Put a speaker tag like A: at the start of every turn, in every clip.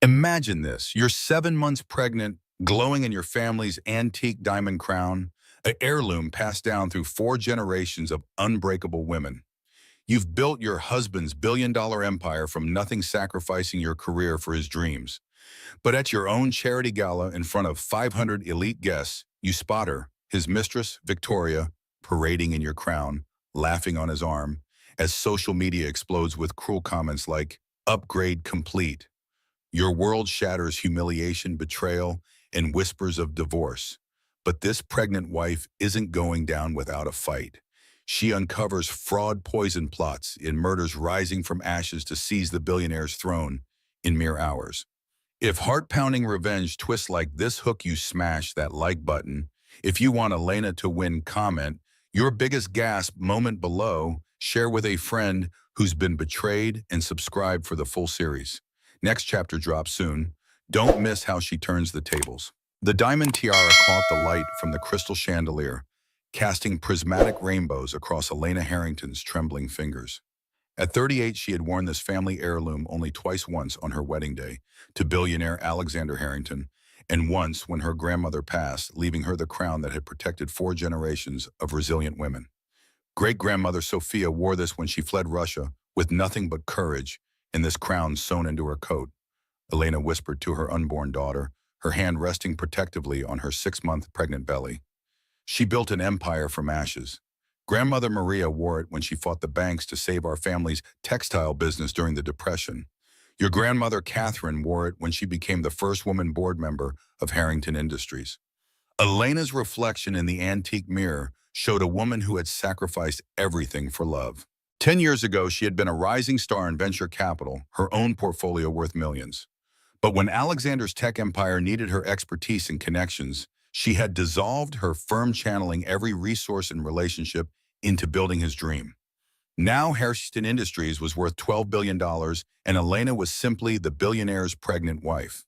A: Imagine this. You're 7 months pregnant, glowing in your family's antique diamond crown, an heirloom passed down through 4 generations of unbreakable women. You've built your husband's billion-dollar empire from nothing, sacrificing your career for his dreams. But at your own charity gala in front of 500 elite guests, you spot her, his mistress, Victoria, parading in your crown, laughing on his arm, as social media explodes with cruel comments like, "Upgrade complete." Your world shatters, humiliation, betrayal, and whispers of divorce. But this pregnant wife isn't going down without a fight. She uncovers fraud poison plots in murders rising from ashes to seize the billionaire's throne in mere hours. If heart-pounding revenge twists like this, hook you, smash that like button. If you want Elena to win, comment your biggest gasp moment below, share with a friend who's been betrayed, and subscribe for the full series. Next chapter drops soon. Don't miss how she turns the tables. The diamond tiara caught the light from the crystal chandelier, casting prismatic rainbows across Elena Harrington's trembling fingers. At 38, she had worn this family heirloom only twice: once on her wedding day to billionaire Alexander Harrington, and once when her grandmother passed, leaving her the crown that had protected 4 generations of resilient women. Great-grandmother Sophia wore this when she fled Russia with nothing but courage, and this crown sewn into her coat. Elena whispered to her unborn daughter, her hand resting protectively on her 6-month pregnant belly. She built an empire from ashes. Grandmother Maria wore it when she fought the banks to save our family's textile business during the Depression. Your grandmother Catherine wore it when she became the first woman board member of Harrington Industries. Elena's reflection in the antique mirror showed a woman who had sacrificed everything for love. 10 years ago, she had been a rising star in venture capital, her own portfolio worth millions. But when Alexander's tech empire needed her expertise and connections, she had dissolved her firm, channeling every resource and relationship into building his dream. Now Harrington Industries was worth $12 billion, and Elena was simply the billionaire's pregnant wife.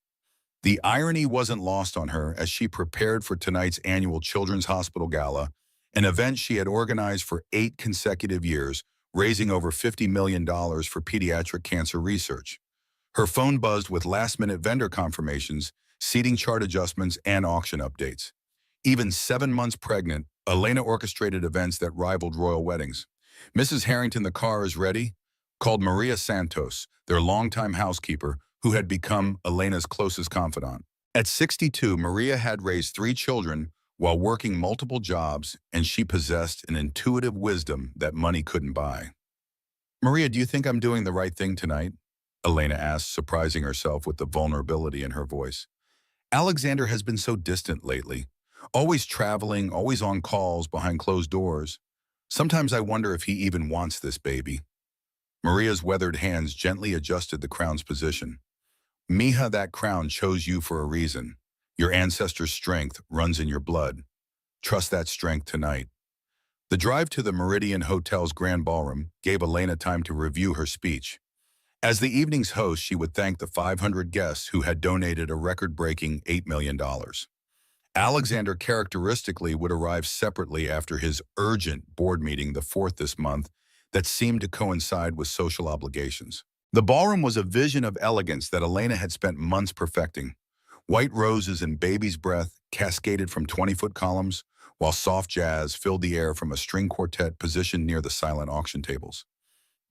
A: The irony wasn't lost on her as she prepared for tonight's annual Children's Hospital Gala, an event she had organized for 8 consecutive years, raising over $50 million for pediatric cancer research. Her phone buzzed with last-minute vendor confirmations, seating chart adjustments, and auction updates. Even 7 months pregnant, Elena orchestrated events that rivaled royal weddings. Mrs. Harrington, the car is ready, called Maria Santos, their longtime housekeeper, who had become Elena's closest confidant. At 62, Maria had raised 3 children while working multiple jobs, and she possessed an intuitive wisdom that money couldn't buy. "Maria, do you think I'm doing the right thing tonight?" Elena asked, surprising herself with the vulnerability in her voice. "Alexander has been so distant lately, always traveling, always on calls behind closed doors. Sometimes I wonder if he even wants this baby." Maria's weathered hands gently adjusted the crown's position. "Mija, that crown chose you for a reason. Your ancestors' strength runs in your blood. Trust that strength tonight." The drive to the Meridian Hotel's grand ballroom gave Elena time to review her speech. As the evening's host, she would thank the 500 guests who had donated a record-breaking $8 million. Alexander characteristically would arrive separately after his urgent board meeting, the 4th this month, that seemed to coincide with social obligations. The ballroom was a vision of elegance that Elena had spent months perfecting. White roses and baby's breath cascaded from 20-foot columns, while soft jazz filled the air from a string quartet positioned near the silent auction tables.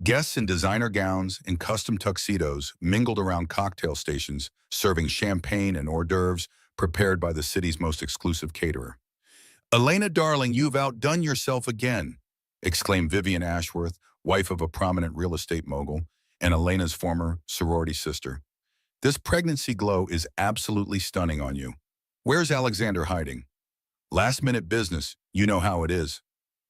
A: Guests in designer gowns and custom tuxedos mingled around cocktail stations, serving champagne and hors d'oeuvres prepared by the city's most exclusive caterer. "Elena, darling, you've outdone yourself again," exclaimed Vivian Ashworth, wife of a prominent real estate mogul and Elena's former sorority sister. "This pregnancy glow is absolutely stunning on you. Where's Alexander hiding?" "Last-minute business, you know how it is,"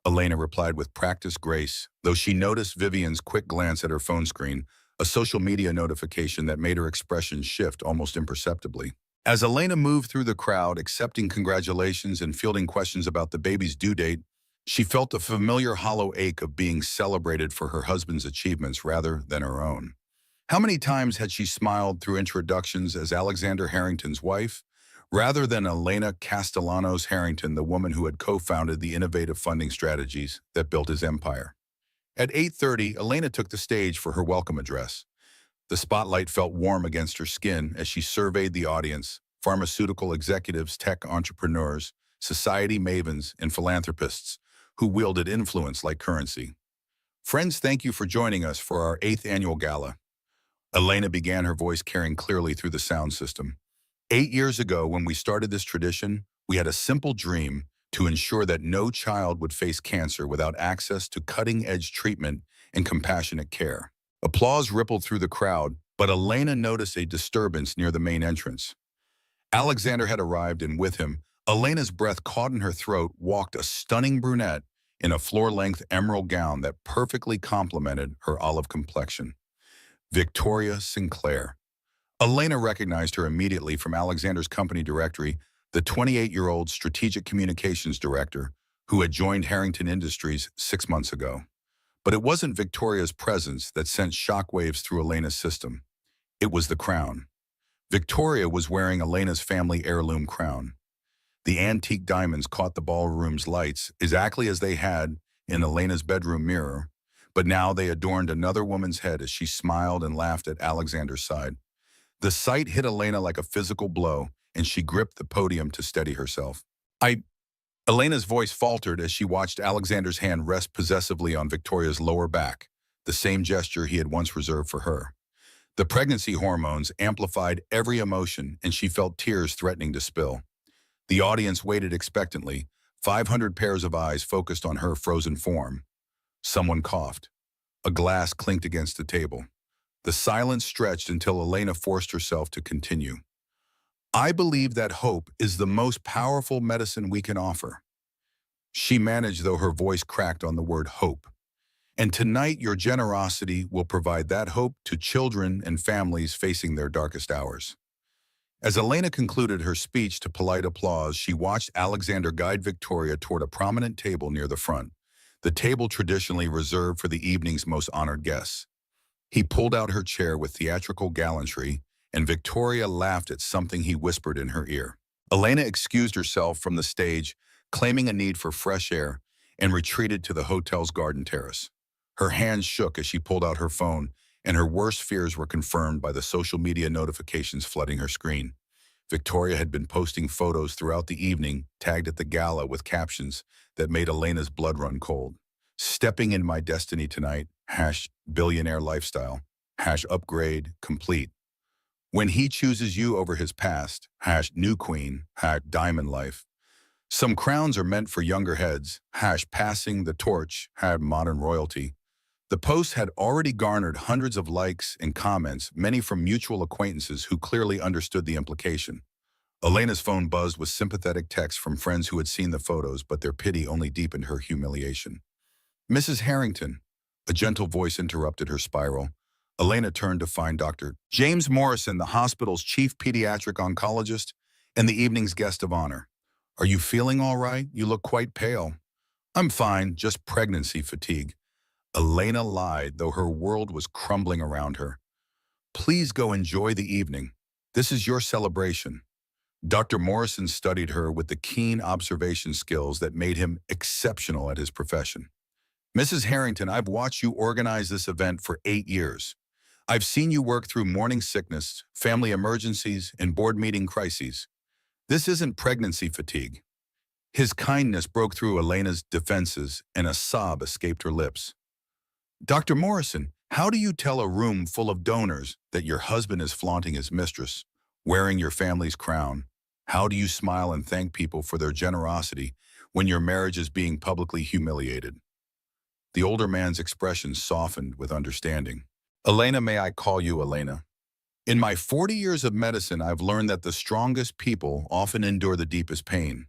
A: Elena replied with practiced grace, though she noticed Vivian's quick glance at her phone screen, a social media notification that made her expression shift almost imperceptibly. As Elena moved through the crowd, accepting congratulations and fielding questions about the baby's due date, she felt the familiar hollow ache of being celebrated for her husband's achievements rather than her own. How many times had she smiled through introductions as Alexander Harrington's wife, rather than Elena Castellanos Harrington, the woman who had co-founded the innovative funding strategies that built his empire? At 8:30, Elena took the stage for her welcome address. The spotlight felt warm against her skin as she surveyed the audience: pharmaceutical executives, tech entrepreneurs, society mavens, and philanthropists who wielded influence like currency. Friends, thank you for joining us for our 8th annual gala. Elena began, her voice carrying clearly through the sound system. 8 years ago, when we started this tradition, we had a simple dream: to ensure that no child would face cancer without access to cutting-edge treatment and compassionate care. Applause rippled through the crowd, but Elena noticed a disturbance near the main entrance. Alexander had arrived, and with him, Elena's breath caught in her throat, walked a stunning brunette in a floor-length emerald gown that perfectly complemented her olive complexion. Victoria Sinclair. Elena recognized her immediately from Alexander's company directory, the 28-year-old strategic communications director who had joined Harrington Industries 6 months ago. But it wasn't Victoria's presence that sent shockwaves through Elena's system. It was the crown. Victoria was wearing Elena's family heirloom crown. The antique diamonds caught the ballroom's lights exactly as they had in Elena's bedroom mirror, but now they adorned another woman's head as she smiled and laughed at Alexander's side. The sight hit Elena like a physical blow, and she gripped the podium to steady herself. Elena's voice faltered as she watched Alexander's hand rest possessively on Victoria's lower back, the same gesture he had once reserved for her. The pregnancy hormones amplified every emotion, and she felt tears threatening to spill. The audience waited expectantly, 500 pairs of eyes focused on her frozen form. Someone coughed. A glass clinked against the table. The silence stretched until Elena forced herself to continue. I believe that hope is the most powerful medicine we can offer. She managed, though her voice cracked on the word hope. And tonight, your generosity will provide that hope to children and families facing their darkest hours. As Elena concluded her speech to polite applause, she watched Alexander guide Victoria toward a prominent table near the front, the table traditionally reserved for the evening's most honored guests. He pulled out her chair with theatrical gallantry, and Victoria laughed at something he whispered in her ear. Elena excused herself from the stage, claiming a need for fresh air, and retreated to the hotel's garden terrace. Her hands shook as she pulled out her phone, and her worst fears were confirmed by the social media notifications flooding her screen. Victoria had been posting photos throughout the evening, tagged at the gala with captions that made Elena's blood run cold. Stepping in my destiny tonight, #billionaire lifestyle, #upgrade complete. When he chooses you over his past, #new queen, #diamond life. Some crowns are meant for younger heads, #passing the torch, #modern royalty. The post had already garnered hundreds of likes and comments, many from mutual acquaintances who clearly understood the implication. Elena's phone buzzed with sympathetic texts from friends who had seen the photos, but their pity only deepened her humiliation. Mrs. Harrington, a gentle voice interrupted her spiral. Elena turned to find Dr. James Morrison, the hospital's chief pediatric oncologist and the evening's guest of honor. Are you feeling all right? You look quite pale. I'm fine, just pregnancy fatigue. Elena lied, though her world was crumbling around her. Please go enjoy the evening. This is your celebration. Dr. Morrison studied her with the keen observation skills that made him exceptional at his profession. Mrs. Harrington, I've watched you organize this event for 8 years. I've seen you work through morning sickness, family emergencies, and board meeting crises. This isn't pregnancy fatigue. His kindness broke through Elena's defenses, and a sob escaped her lips. Dr. Morrison, how do you tell a room full of donors that your husband is flaunting his mistress, wearing your family's crown? How do you smile and thank people for their generosity when your marriage is being publicly humiliated? The older man's expression softened with understanding. Elena, may I call you Elena? In my 40 years of medicine, I've learned that the strongest people often endure the deepest pain.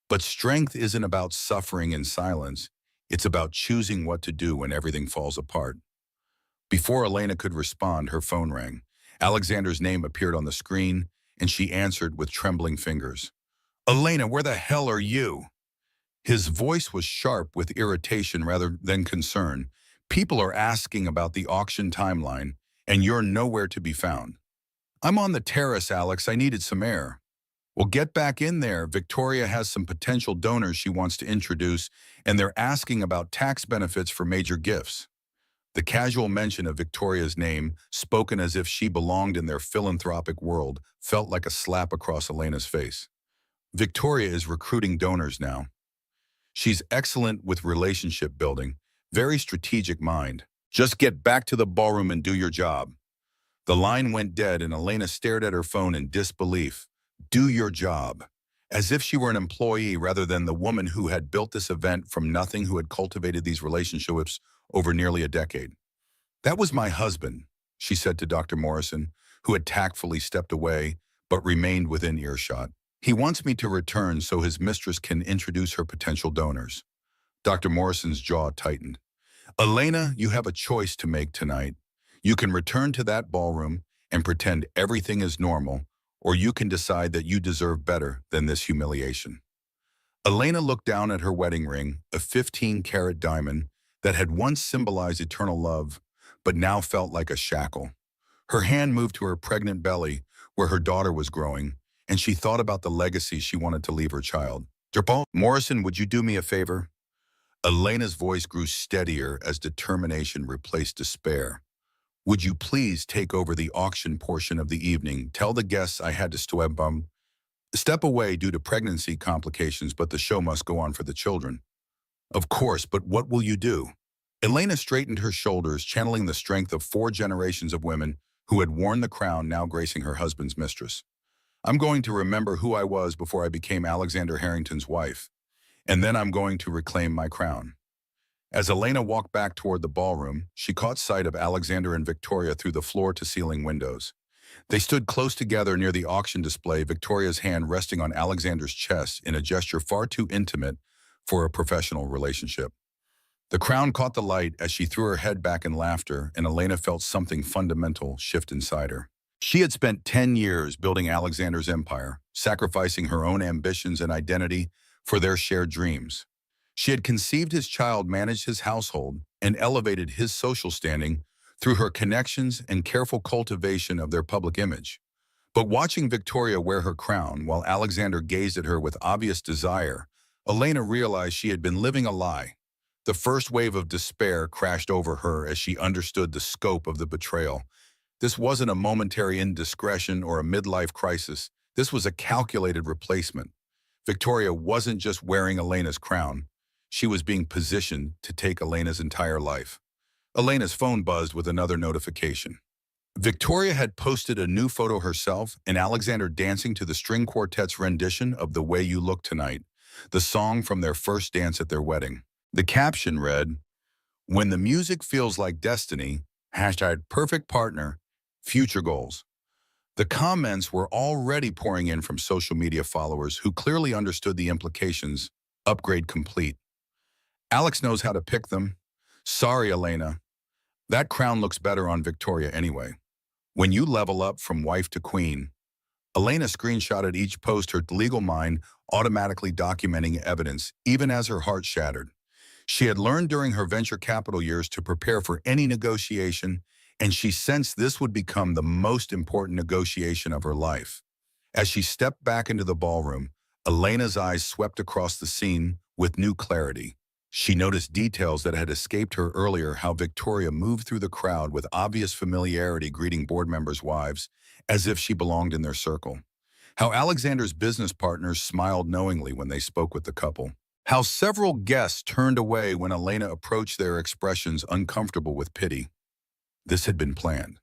A: But strength isn't about suffering in silence. It's about choosing what to do when everything falls apart. Before Elena could respond, her phone rang. Alexander's name appeared on the screen, and she answered with trembling fingers. Elena, where the hell are you? His voice was sharp with irritation rather than concern. People are asking about the auction timeline, and you're nowhere to be found. I'm on the terrace, Alex. I needed some air. Well, get back in there. Victoria has some potential donors she wants to introduce, and they're asking about tax benefits for major gifts. The casual mention of Victoria's name, spoken as if she belonged in their philanthropic world, felt like a slap across Elena's face. Victoria is recruiting donors now. She's excellent with relationship building, very strategic mind. Just get back to the ballroom and do your job. The line went dead and Elena stared at her phone in disbelief. Do your job. As if she were an employee rather than the woman who had built this event from nothing, who had cultivated these relationships over nearly a decade. That was my husband, she said to Dr. Morrison, who had tactfully stepped away but remained within earshot. He wants me to return so his mistress can introduce her potential donors. Dr. Morrison's jaw tightened. Elena, you have a choice to make tonight. You can return to that ballroom and pretend everything is normal, or you can decide that you deserve better than this humiliation. Elena looked down at her wedding ring, a 15-carat diamond that had once symbolized eternal love, but now felt like a shackle. Her hand moved to her pregnant belly, where her daughter was growing, and she thought about the legacy she wanted to leave her child. Morrison, would you do me a favor? Elena's voice grew steadier as determination replaced despair. Would you please take over the auction portion of the evening? Tell the guests I had to step away due to pregnancy complications, but the show must go on for the children. Of course, but what will you do? Elena straightened her shoulders, channeling the strength of 4 generations of women who had worn the crown now gracing her husband's mistress. I'm going to remember who I was before I became Alexander Harrington's wife, and then I'm going to reclaim my crown. As Elena walked back toward the ballroom, she caught sight of Alexander and Victoria through the floor-to-ceiling windows. They stood close together near the auction display, Victoria's hand resting on Alexander's chest in a gesture far too intimate for a professional relationship. The crown caught the light as she threw her head back in laughter, and Elena felt something fundamental shift inside her. She had spent 10 years building Alexander's empire, sacrificing her own ambitions and identity for their shared dreams. She had conceived his child, managed his household, and elevated his social standing through her connections and careful cultivation of their public image. But watching Victoria wear her crown while Alexander gazed at her with obvious desire, Elena realized she had been living a lie. The first wave of despair crashed over her as she understood the scope of the betrayal. This wasn't a momentary indiscretion or a midlife crisis. This was a calculated replacement. Victoria wasn't just wearing Elena's crown. She was being positioned to take Elena's entire life. Elena's phone buzzed with another notification. Victoria had posted a new photo herself and Alexander dancing to the string quartet's rendition of The Way You Look Tonight, the song from their first dance at their wedding. The caption read, "When the music feels like destiny, #perfect partner, future goals." The comments were already pouring in from social media followers who clearly understood the implications. Upgrade complete. Alex knows how to pick them. Sorry, Elena. That crown looks better on Victoria anyway. When you level up from wife to queen. Elena screenshotted each post, her legal mind automatically documenting evidence, even as her heart shattered. She had learned during her venture capital years to prepare for any negotiation, and she sensed this would become the most important negotiation of her life. As she stepped back into the ballroom, Elena's eyes swept across the scene with new clarity. She noticed details that had escaped her earlier, how Victoria moved through the crowd with obvious familiarity, greeting board members' wives, as if she belonged in their circle. How Alexander's business partners smiled knowingly when they spoke with the couple. How several guests turned away when Elena approached, their expressions uncomfortable with pity. This had been planned.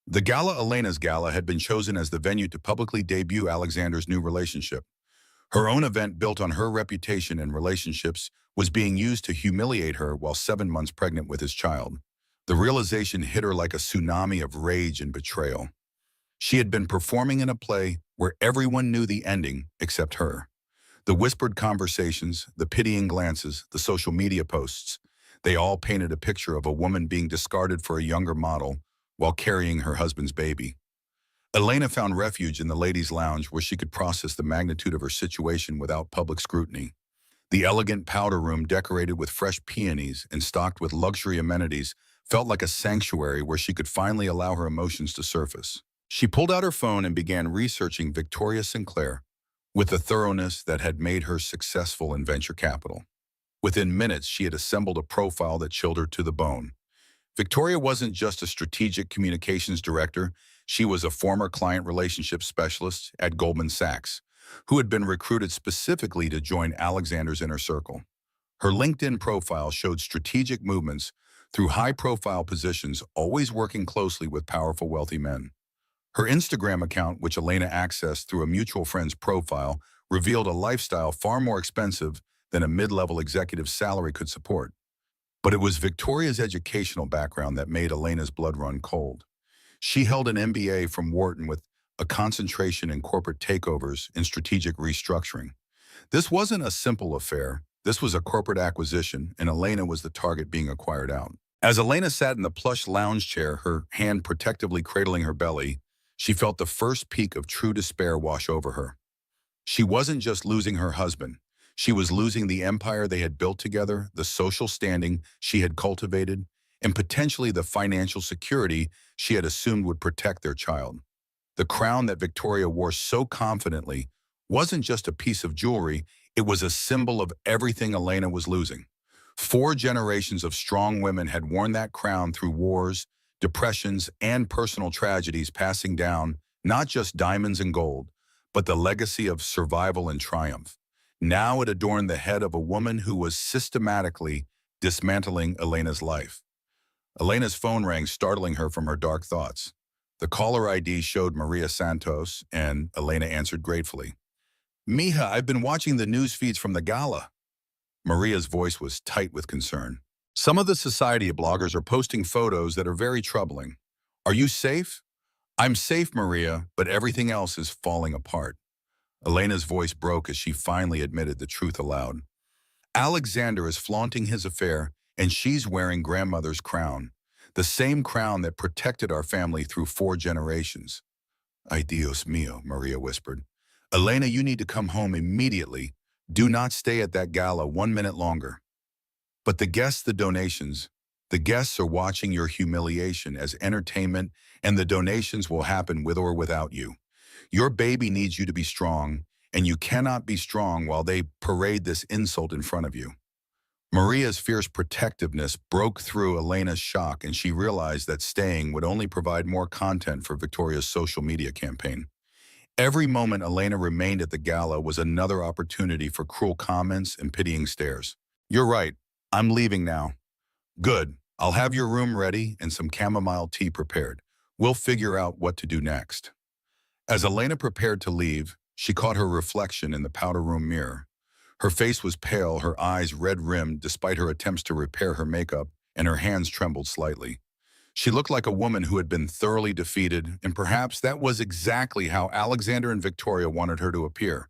A: The gala, Elena's gala, had been chosen as the venue to publicly debut Alexander's new relationship. Her own event, built on her reputation and relationships, was being used to humiliate her while 7 months pregnant with his child. The realization hit her like a tsunami of rage and betrayal. She had been performing in a play where everyone knew the ending except her. The whispered conversations, the pitying glances, the social media posts, they all painted a picture of a woman being discarded for a younger model while carrying her husband's baby. Elena found refuge in the ladies' lounge where she could process the magnitude of her situation without public scrutiny. The elegant powder room, decorated with fresh peonies and stocked with luxury amenities, felt like a sanctuary where she could finally allow her emotions to surface. She pulled out her phone and began researching Victoria Sinclair with the thoroughness that had made her successful in venture capital. Within minutes, she had assembled a profile that chilled her to the bone. Victoria wasn't just a strategic communications director, she was a former client relationship specialist at Goldman Sachs, who had been recruited specifically to join Alexander's inner circle. Her LinkedIn profile showed strategic movements through high-profile positions, always working closely with powerful, wealthy men. Her Instagram account, which Elena accessed through a mutual friend's profile, revealed a lifestyle far more expensive than a mid-level executive's salary could support. But it was Victoria's educational background that made Elena's blood run cold. She held an MBA from Wharton with a concentration in corporate takeovers and strategic restructuring. This wasn't a simple affair. This was a corporate acquisition, and Elena was the target being acquired out. As Elena sat in the plush lounge chair, her hand protectively cradling her belly, she felt the first peak of true despair wash over her. She wasn't just losing her husband. She was losing the empire they had built together, the social standing she had cultivated, and potentially the financial security she had assumed would protect their child. The crown that Victoria wore so confidently wasn't just a piece of jewelry, it was a symbol of everything Elena was losing. 4 generations of strong women had worn that crown through wars, depressions, and personal tragedies, passing down not just diamonds and gold, but the legacy of survival and triumph. Now it adorned the head of a woman who was systematically dismantling Elena's life. Elena's phone rang, startling her from her dark thoughts. The caller ID showed Maria Santos, and Elena answered gratefully. Mija, I've been watching the news feeds from the gala. Maria's voice was tight with concern. Some of the society bloggers are posting photos that are very troubling. Are you safe? I'm safe, Maria, but everything else is falling apart. Elena's voice broke as she finally admitted the truth aloud. Alexander is flaunting his affair, and she's wearing grandmother's crown, the same crown that protected our family through 4 generations. Ay Dios mío, Maria whispered. Elena, you need to come home immediately. Do not stay at that gala 1 minute longer. But the donations, the guests are watching your humiliation as entertainment, and the donations will happen with or without you. Your baby needs you to be strong, and you cannot be strong while they parade this insult in front of you. Maria's fierce protectiveness broke through Elena's shock, and she realized that staying would only provide more content for Victoria's social media campaign. Every moment Elena remained at the gala was another opportunity for cruel comments and pitying stares. You're right. I'm leaving now. Good. I'll have your room ready and some chamomile tea prepared. We'll figure out what to do next. As Elena prepared to leave, she caught her reflection in the powder room mirror. Her face was pale, her eyes red-rimmed despite her attempts to repair her makeup, and her hands trembled slightly. She looked like a woman who had been thoroughly defeated, and perhaps that was exactly how Alexander and Victoria wanted her to appear.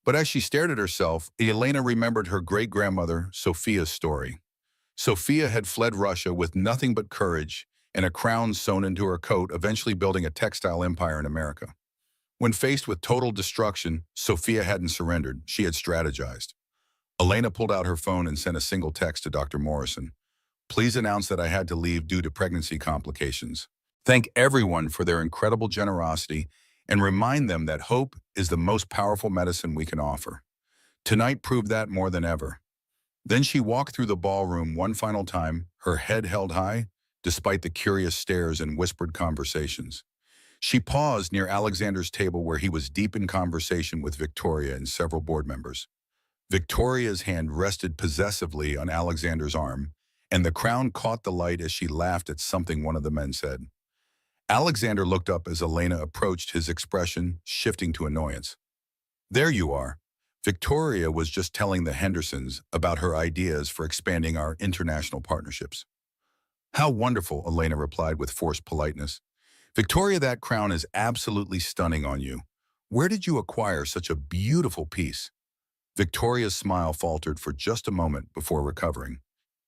A: But as she stared at herself, Elena remembered her great-grandmother, Sophia's story. Sophia had fled Russia with nothing but courage and a crown sewn into her coat, eventually building a textile empire in America. When faced with total destruction, Sophia hadn't surrendered, she had strategized. Elena pulled out her phone and sent a single text to Dr. Morrison. Please announce that I had to leave due to pregnancy complications. Thank everyone for their incredible generosity and remind them that hope is the most powerful medicine we can offer. Tonight proved that more than ever. Then she walked through the ballroom one final time, her head held high, despite the curious stares and whispered conversations. She paused near Alexander's table where he was deep in conversation with Victoria and several board members. Victoria's hand rested possessively on Alexander's arm, and the crown caught the light as she laughed at something one of the men said. Alexander looked up as Elena approached, his expression shifting to annoyance. There you are. Victoria was just telling the Hendersons about her ideas for expanding our international partnerships. How wonderful, Elena replied with forced politeness. Victoria, that crown is absolutely stunning on you. Where did you acquire such a beautiful piece? Victoria's smile faltered for just a moment before recovering.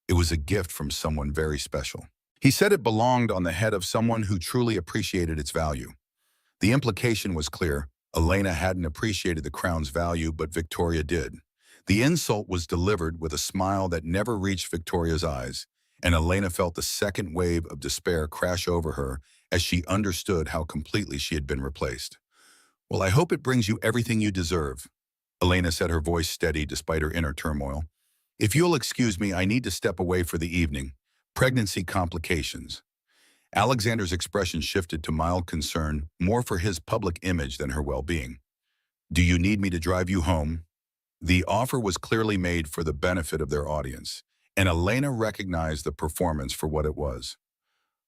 A: It was a gift from someone very special. He said it belonged on the head of someone who truly appreciated its value. The implication was clear. Elena hadn't appreciated the crown's value, but Victoria did. The insult was delivered with a smile that never reached Victoria's eyes, and Elena felt the second wave of despair crash over her as she understood how completely she had been replaced. Well, I hope it brings you everything you deserve. Elena said, her voice steady despite her inner turmoil. If you'll excuse me, I need to step away for the evening. Pregnancy complications. Alexander's expression shifted to mild concern, more for his public image than her well-being. Do you need me to drive you home? The offer was clearly made for the benefit of their audience, and Elena recognized the performance for what it was.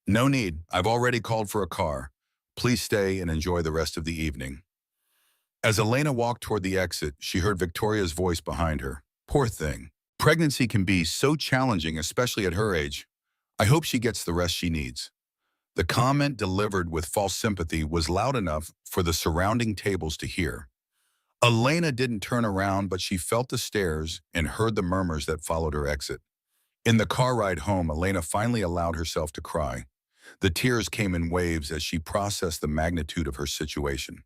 A: No need. I've already called for a car. Please stay and enjoy the rest of the evening. As Elena walked toward the exit, she heard Victoria's voice behind her. Poor thing. Pregnancy can be so challenging, especially at her age. I hope she gets the rest she needs. The comment, delivered with false sympathy, was loud enough for the surrounding tables to hear. Elena didn't turn around, but she felt the stares and heard the murmurs that followed her exit. In the car ride home, Elena finally allowed herself to cry. The tears came in waves as she processed the magnitude of her situation.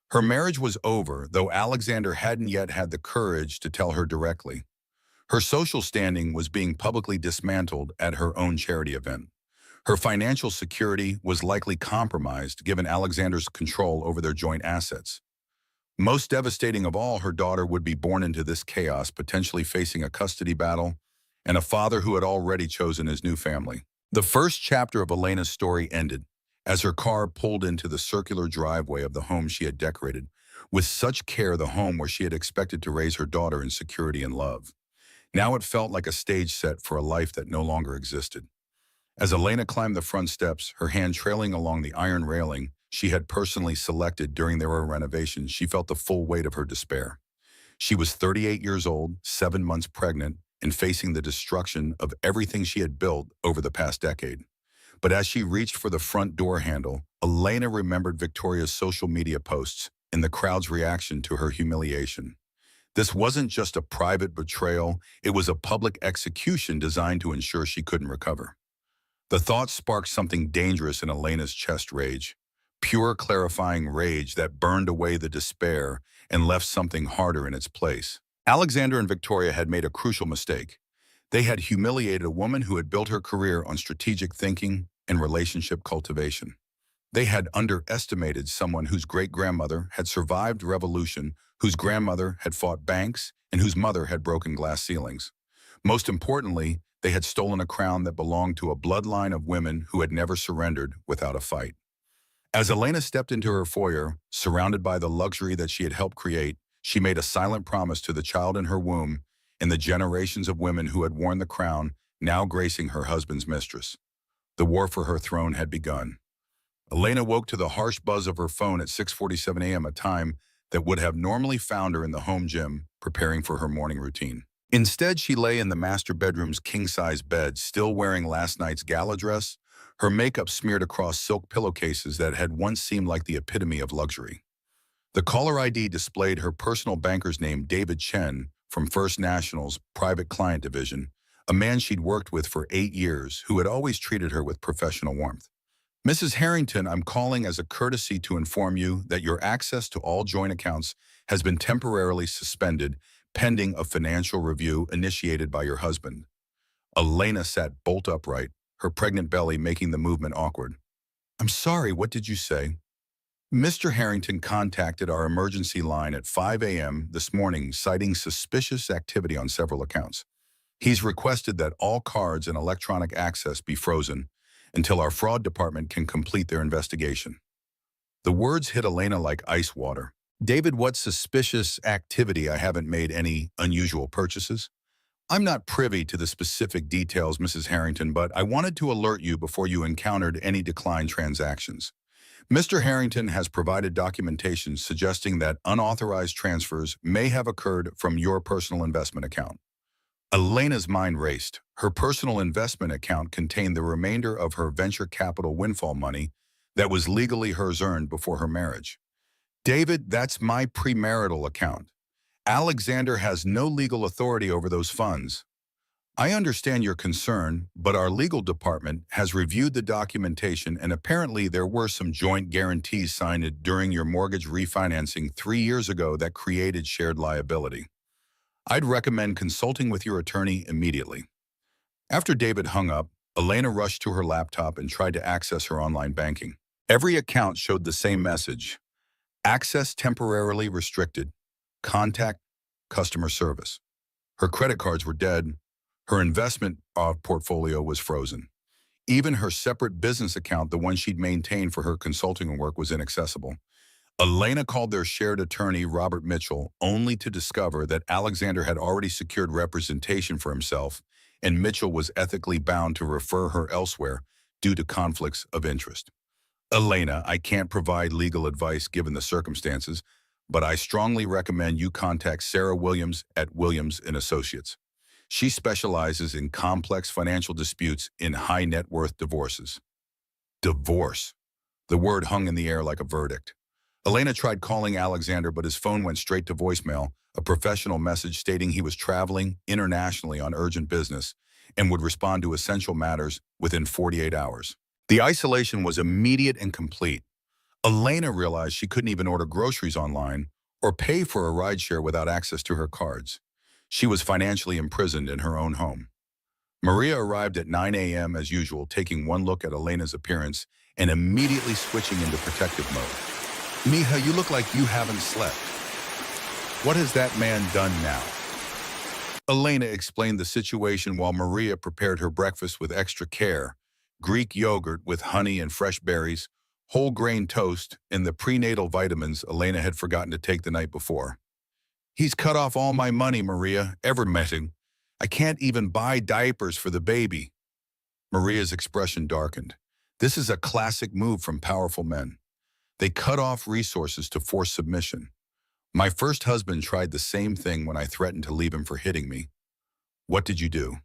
A: Her marriage was over, though Alexander hadn't yet had the courage to tell her directly. Her social standing was being publicly dismantled at her own charity event. Her financial security was likely compromised given Alexander's control over their joint assets. Most devastating of all, her daughter would be born into this chaos, potentially facing a custody battle and a father who had already chosen his new family. The first chapter of Elena's story ended as her car pulled into the circular driveway of the home she had decorated with such care, the home where she had expected to raise her daughter in security and love. Now it felt like a stage set for a life that no longer existed. As Elena climbed the front steps, her hand trailing along the iron railing she had personally selected during their renovation, she felt the full weight of her despair. She was 38 years old, 7 months pregnant, and facing the destruction of everything she had built over the past decade. But as she reached for the front door handle, Elena remembered Victoria's social media posts and the crowd's reaction to her humiliation. This wasn't just a private betrayal, it was a public execution designed to ensure she couldn't recover. The thought sparked something dangerous in Elena's chest: rage. Pure, clarifying rage that burned away the despair and left something harder in its place. Alexander and Victoria had made a crucial mistake. They had humiliated a woman who had built her career on strategic thinking and relationship cultivation. They had underestimated someone whose great-grandmother had survived revolution, whose grandmother had fought banks, and whose mother had broken glass ceilings. Most importantly, they had stolen a crown that belonged to a bloodline of women who had never surrendered without a fight. As Elena stepped into her foyer, surrounded by the luxury that she had helped create, she made a silent promise to the child in her womb and the generations of women who had worn the crown, now gracing her husband's mistress. The war for her throne had begun. Elena woke to the harsh buzz of her phone at 6:47 a.m., a time that would have normally found her in the home gym, preparing for her morning routine. Instead, she lay in the master bedroom's king-size bed, still wearing last night's gala dress, her makeup smeared across silk pillowcases that had once seemed like the epitome of luxury. The caller ID displayed her personal banker's name, David Chen, from First National's private client division, a man she'd worked with for 8 years who had always treated her with professional warmth. Mrs. Harrington, I'm calling as a courtesy to inform you that your access to all joint accounts has been temporarily suspended pending a financial review initiated by your husband. Elena sat bolt upright, her pregnant belly making the movement awkward. I'm sorry, what did you say? Mr. Harrington contacted our emergency line at 5 a.m. this morning, citing suspicious activity on several accounts. He's requested that all cards and electronic access be frozen until our fraud department can complete their investigation. The words hit Elena like ice water. David, what suspicious activity? I haven't made any unusual purchases. I'm not privy to the specific details, Mrs. Harrington, but I wanted to alert you before you encountered any declined transactions. Mr. Harrington has provided documentation suggesting that unauthorized transfers may have occurred from your personal investment account. Elena's mind raced. Her personal investment account contained the remainder of her venture capital windfall money that was legally hers earned before her marriage. David, that's my premarital account. Alexander has no legal authority over those funds. I understand your concern, but our legal department has reviewed the documentation and apparently there were some joint guarantees signed during your mortgage refinancing 3 years ago that created shared liability. I'd recommend consulting with your attorney immediately. After David hung up, Elena rushed to her laptop and tried to access her online banking. Every account showed the same message: access temporarily restricted. Contact customer service. Her credit cards were dead. Her investment portfolio was frozen. Even her separate business account, the one she'd maintained for her consulting work, was inaccessible. Elena called their shared attorney, Robert Mitchell, only to discover that Alexander had already secured representation for himself, and Mitchell was ethically bound to refer her elsewhere due to conflicts of interest. Elena, I can't provide legal advice given the circumstances, but I strongly recommend you contact Sarah Williams at Williams & Associates. She specializes in complex financial disputes in high net worth divorces. Divorce. The word hung in the air like a verdict. Elena tried calling Alexander, but his phone went straight to voicemail, a professional message stating he was traveling internationally on urgent business and would respond to essential matters within 48 hours. The isolation was immediate and complete. Elena realized she couldn't even order groceries online or pay for a rideshare without access to her cards. She was financially imprisoned in her own home. Maria arrived at 9 a.m. as usual, taking one look at Elena's appearance and immediately switching into protective mode. Mija, you look like you haven't slept. What has that man done now? Elena explained the situation while Maria prepared her breakfast with extra care: Greek yogurt with honey and fresh berries, whole grain toast, and the prenatal vitamins Elena had forgotten to take the night before. He's cut off all my money, Maria, ever messing. I can't even buy diapers for the baby. Maria's expression darkened. This is a classic move from powerful men. They cut off resources to force submission. My first husband tried the same thing when I threatened to leave him for hitting me. What did you do?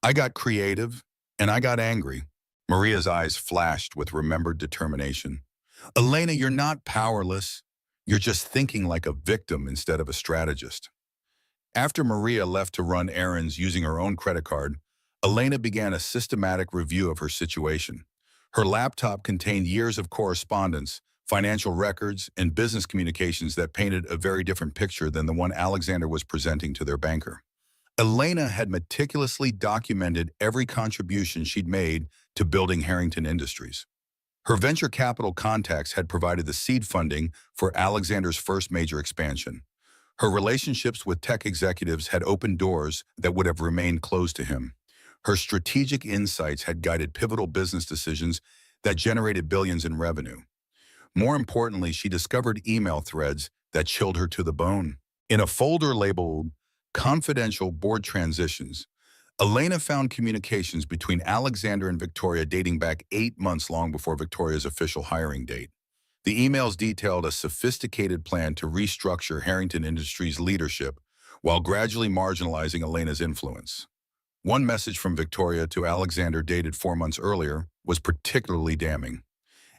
A: I got creative, and I got angry. Maria's eyes flashed with remembered determination. Elena, you're not powerless. You're just thinking like a victim instead of a strategist. After Maria left to run errands using her own credit card, Elena began a systematic review of her situation. Her laptop contained years of correspondence, financial records, and business communications that painted a very different picture than the one Alexander was presenting to their banker. Elena had meticulously documented every contribution she'd made to building Harrington Industries. Her venture capital contacts had provided the seed funding for Alexander's first major expansion. Her relationships with tech executives had opened doors that would have remained closed to him. Her strategic insights had guided pivotal business decisions that generated billions in revenue. More importantly, she discovered email threads that chilled her to the bone. In a folder labeled Confidential Board Transitions, Elena found communications between Alexander and Victoria dating back 8 months long before Victoria's official hiring date. The emails detailed a sophisticated plan to restructure Harrington Industries' leadership while gradually marginalizing Elena's influence. One message from Victoria to Alexander, dated 4 months earlier, was particularly damning.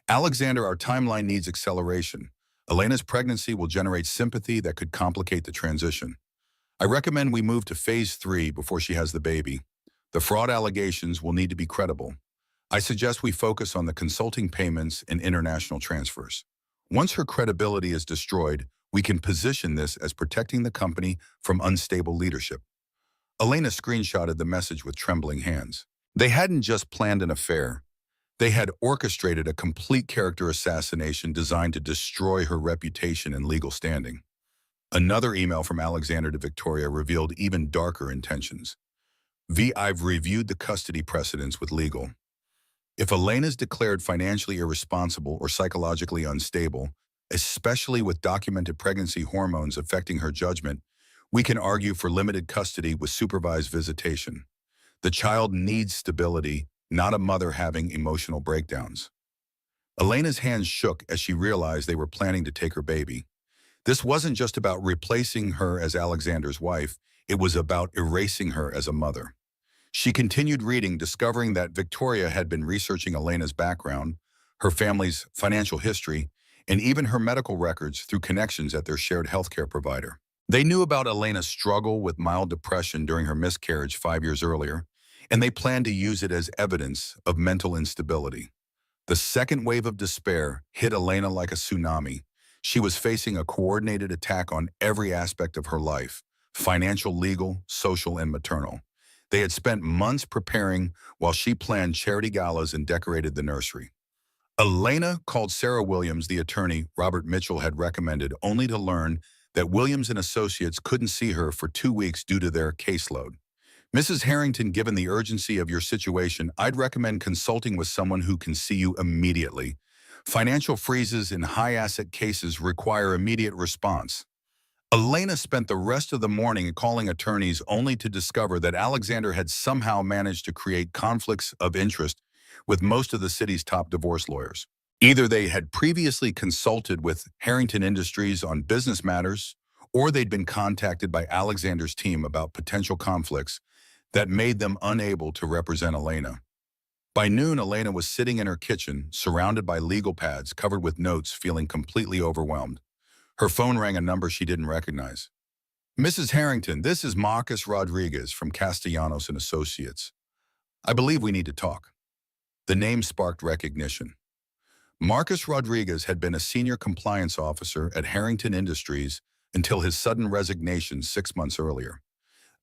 A: Alexander, our timeline needs acceleration. Elena's pregnancy will generate sympathy that could complicate the transition. I recommend we move to phase 3 before she has the baby. The fraud allegations will need to be credible. I suggest we focus on the consulting payments and international transfers. Once her credibility is destroyed, we can position this as protecting the company from unstable leadership. Elena screenshotted the message with trembling hands. They hadn't just planned an affair. They had orchestrated a complete character assassination designed to destroy her reputation and legal standing. Another email from Alexander to Victoria revealed even darker intentions. I've reviewed the custody precedents with legal. If Elena's declared financially irresponsible or psychologically unstable, especially with documented pregnancy hormones affecting her judgment, we can argue for limited custody with supervised visitation. The child needs stability, not a mother having emotional breakdowns. Elena's hands shook as she realized they were planning to take her baby. This wasn't just about replacing her as Alexander's wife, it was about erasing her as a mother. She continued reading, discovering that Victoria had been researching Elena's background, her family's financial history, and even her medical records through connections at their shared healthcare provider. They knew about Elena's struggle with mild depression during her miscarriage 5 years earlier, and they planned to use it as evidence of mental instability. The second wave of despair hit Elena like a tsunami. She was facing a coordinated attack on every aspect of her life: financial, legal, social, and maternal. They had spent months preparing while she planned charity galas and decorated the nursery. Elena called Sarah Williams, the attorney Robert Mitchell had recommended, only to learn that Williams and Associates couldn't see her for 2 weeks due to their caseload. Mrs. Harrington, given the urgency of your situation, I'd recommend consulting with someone who can see you immediately. Financial freezes in high-asset cases require immediate response. Elena spent the rest of the morning calling attorneys only to discover that Alexander had somehow managed to create conflicts of interest with most of the city's top divorce lawyers. Either they had previously consulted with Harrington Industries on business matters, or they'd been contacted by Alexander's team about potential conflicts that made them unable to represent Elena. By noon, Elena was sitting in her kitchen, surrounded by legal pads covered with notes, feeling completely overwhelmed. Her phone rang a number she didn't recognize. Mrs. Harrington, this is Marcus Rodriguez from Castellanos and Associates. I believe we need to talk. The name sparked recognition. Marcus Rodriguez had been a senior compliance officer at Harrington Industries until his sudden resignation 6 months earlier.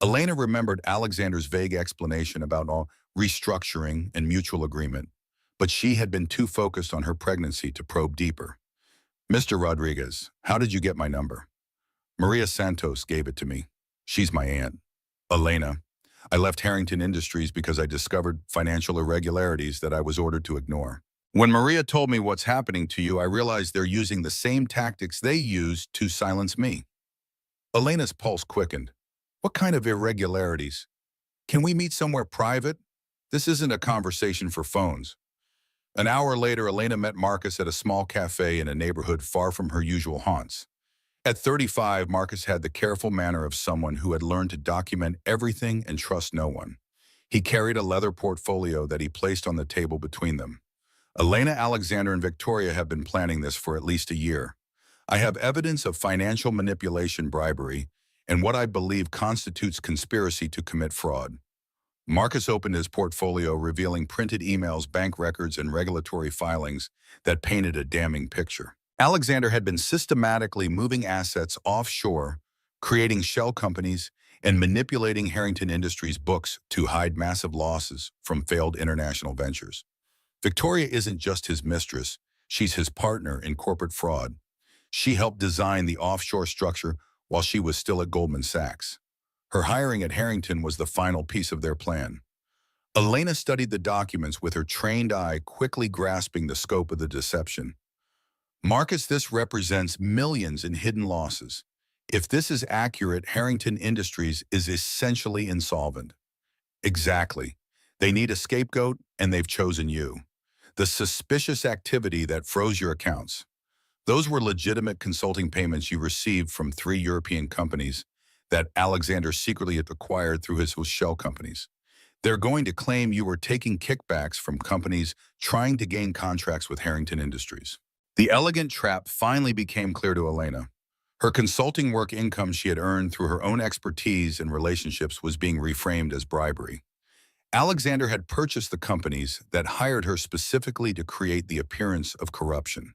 A: Elena remembered Alexander's vague explanation about all restructuring and mutual agreement, but she had been too focused on her pregnancy to probe deeper. Mr. Rodriguez, how did you get my number? Maria Santos gave it to me. She's my aunt. Elena, I left Harrington Industries because I discovered financial irregularities that I was ordered to ignore. When Maria told me what's happening to you, I realized they're using the same tactics they used to silence me. Elena's pulse quickened. What kind of irregularities? Can we meet somewhere private? This isn't a conversation for phones. An hour later, Elena met Marcus at a small cafe in a neighborhood far from her usual haunts. At 35, Marcus had the careful manner of someone who had learned to document everything and trust no one. He carried a leather portfolio that he placed on the table between them. Elena, Alexander, and Victoria have been planning this for at least a year. I have evidence of financial manipulation, bribery, and what I believe constitutes conspiracy to commit fraud. Marcus opened his portfolio, revealing printed emails, bank records, and regulatory filings that painted a damning picture. Alexander had been systematically moving assets offshore, creating shell companies, and manipulating Harrington Industries' books to hide massive losses from failed international ventures. Victoria isn't just his mistress, she's his partner in corporate fraud. She helped design the offshore structure while she was still at Goldman Sachs. Her hiring at Harrington was the final piece of their plan. Elena studied the documents with her trained eye, quickly grasping the scope of the deception. Marcus, this represents millions in hidden losses. If this is accurate, Harrington Industries is essentially insolvent. Exactly. They need a scapegoat, and they've chosen you. The suspicious activity that froze your accounts. Those were legitimate consulting payments you received from 3 European companies that Alexander secretly had acquired through his shell companies. They're going to claim you were taking kickbacks from companies trying to gain contracts with Harrington Industries. The elegant trap finally became clear to Elena. Her consulting work income she had earned through her own expertise and relationships was being reframed as bribery. Alexander had purchased the companies that hired her specifically to create the appearance of corruption.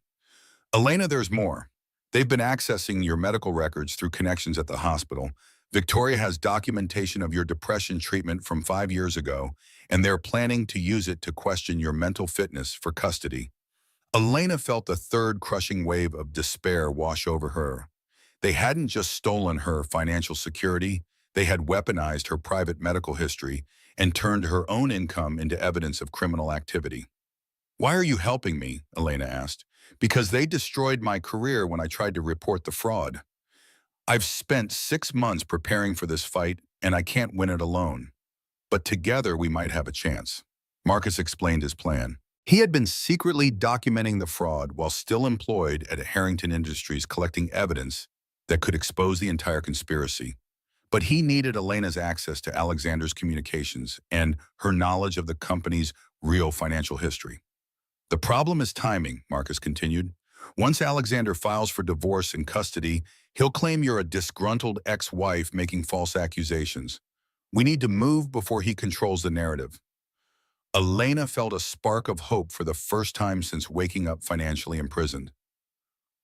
A: Elena, there's more. They've been accessing your medical records through connections at the hospital. Victoria has documentation of your depression treatment from 5 years ago, and they're planning to use it to question your mental fitness for custody. Elena felt a third crushing wave of despair wash over her. They hadn't just stolen her financial security, they had weaponized her private medical history and turned her own income into evidence of criminal activity. Why are you helping me? Elena asked. Because they destroyed my career when I tried to report the fraud. I've spent 6 months preparing for this fight, and I can't win it alone. But together we might have a chance. Marcus explained his plan. He had been secretly documenting the fraud while still employed at Harrington Industries, collecting evidence that could expose the entire conspiracy. But he needed Elena's access to Alexander's communications and her knowledge of the company's real financial history. The problem is timing, Marcus continued. Once Alexander files for divorce and custody, he'll claim you're a disgruntled ex-wife making false accusations. We need to move before he controls the narrative. Elena felt a spark of hope for the first time since waking up financially imprisoned.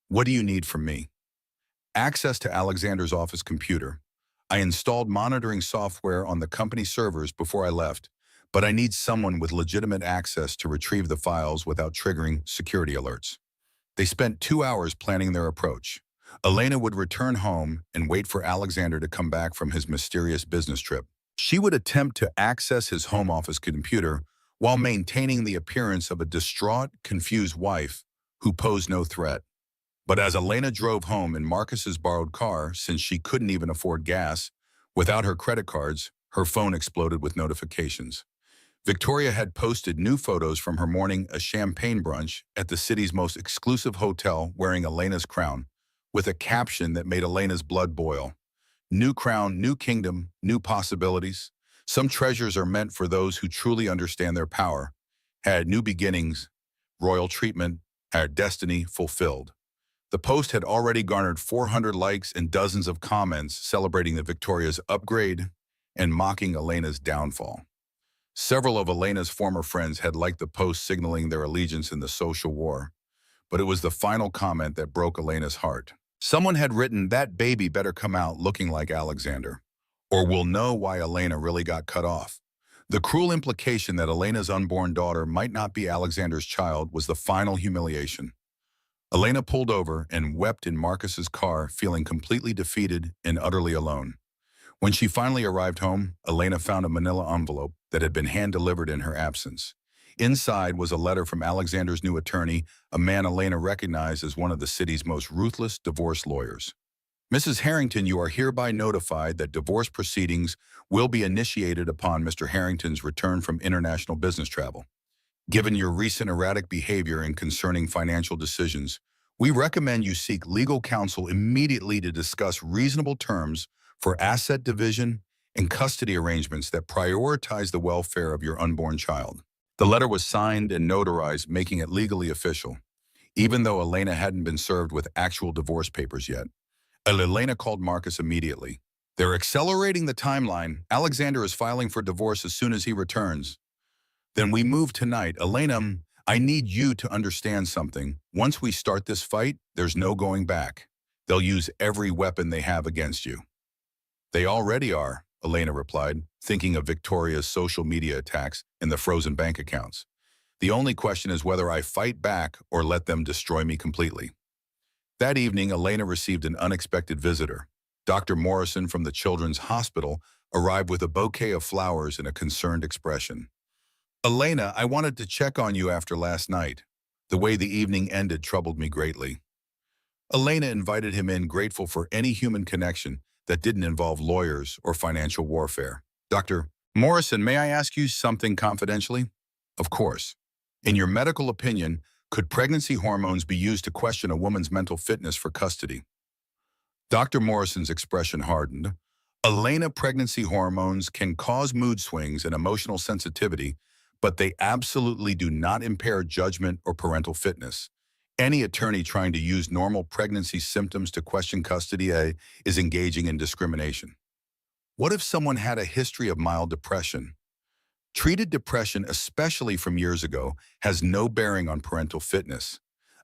A: What do you need from me? Access to Alexander's office computer. I installed monitoring software on the company servers before I left, but I need someone with legitimate access to retrieve the files without triggering security alerts. They spent 2 hours planning their approach. Elena would return home and wait for Alexander to come back from his mysterious business trip. She would attempt to access his home office computer while maintaining the appearance of a distraught, confused wife who posed no threat. But as Elena drove home in Marcus's borrowed car, since she couldn't even afford gas, without her credit cards, her phone exploded with notifications. Victoria had posted new photos from her morning a champagne brunch at the city's most exclusive hotel wearing Elena's crown, with a caption that made Elena's blood boil. New crown, new kingdom, new possibilities. Some treasures are meant for those who truly understand their power. Had new beginnings, royal treatment, had destiny fulfilled. The post had already garnered 400 likes and dozens of comments celebrating the Victoria's upgrade and mocking Elena's downfall. Several of Elena's former friends had liked the post signaling their allegiance in the social war, but it was the final comment that broke Elena's heart. Someone had written, "That baby better come out looking like Alexander, or we'll know why Elena really got cut off." The cruel implication that Elena's unborn daughter might not be Alexander's child was the final humiliation. Elena pulled over and wept in Marcus's car, feeling completely defeated and utterly alone. When she finally arrived home, Elena found a manila envelope that had been hand-delivered in her absence. Inside was a letter from Alexander's new attorney, a man Elena recognized as one of the city's most ruthless divorce lawyers. "Mrs. Harrington, you are hereby notified that divorce proceedings will be initiated upon Mr. Harrington's return from international business travel. Given your recent erratic behavior and concerning financial decisions, we recommend you seek legal counsel immediately to discuss reasonable terms for asset division and custody arrangements that prioritize the welfare of your unborn child." The letter was signed and notarized, making it legally official, even though Elena hadn't been served with actual divorce papers yet. Elena called Marcus immediately. "They're accelerating the timeline. Alexander is filing for divorce as soon as he returns." "Then we move tonight. Elena, I need you to understand something. Once we start this fight, there's no going back. They'll use every weapon they have against you." "They already are," Elena replied, thinking of Victoria's social media attacks and the frozen bank accounts. "The only question is whether I fight back or let them destroy me completely." That evening, Elena received an unexpected visitor. Dr. Morrison from the Children's Hospital arrived with a bouquet of flowers and a concerned expression. "Elena, I wanted to check on you after last night. The way the evening ended troubled me greatly." Elena invited him in, grateful for any human connection that didn't involve lawyers or financial warfare. "Dr. Morrison, may I ask you something confidentially?" "Of course. In your medical opinion, could pregnancy hormones be used to question a woman's mental fitness for custody?" Dr. Morrison's expression hardened. "Elena, pregnancy hormones can cause mood swings and emotional sensitivity, but they absolutely do not impair judgment or parental fitness. Any attorney trying to use normal pregnancy symptoms to question custody is engaging in discrimination." What if someone had a history of mild depression? Treated depression, especially from years ago, has no bearing on parental fitness.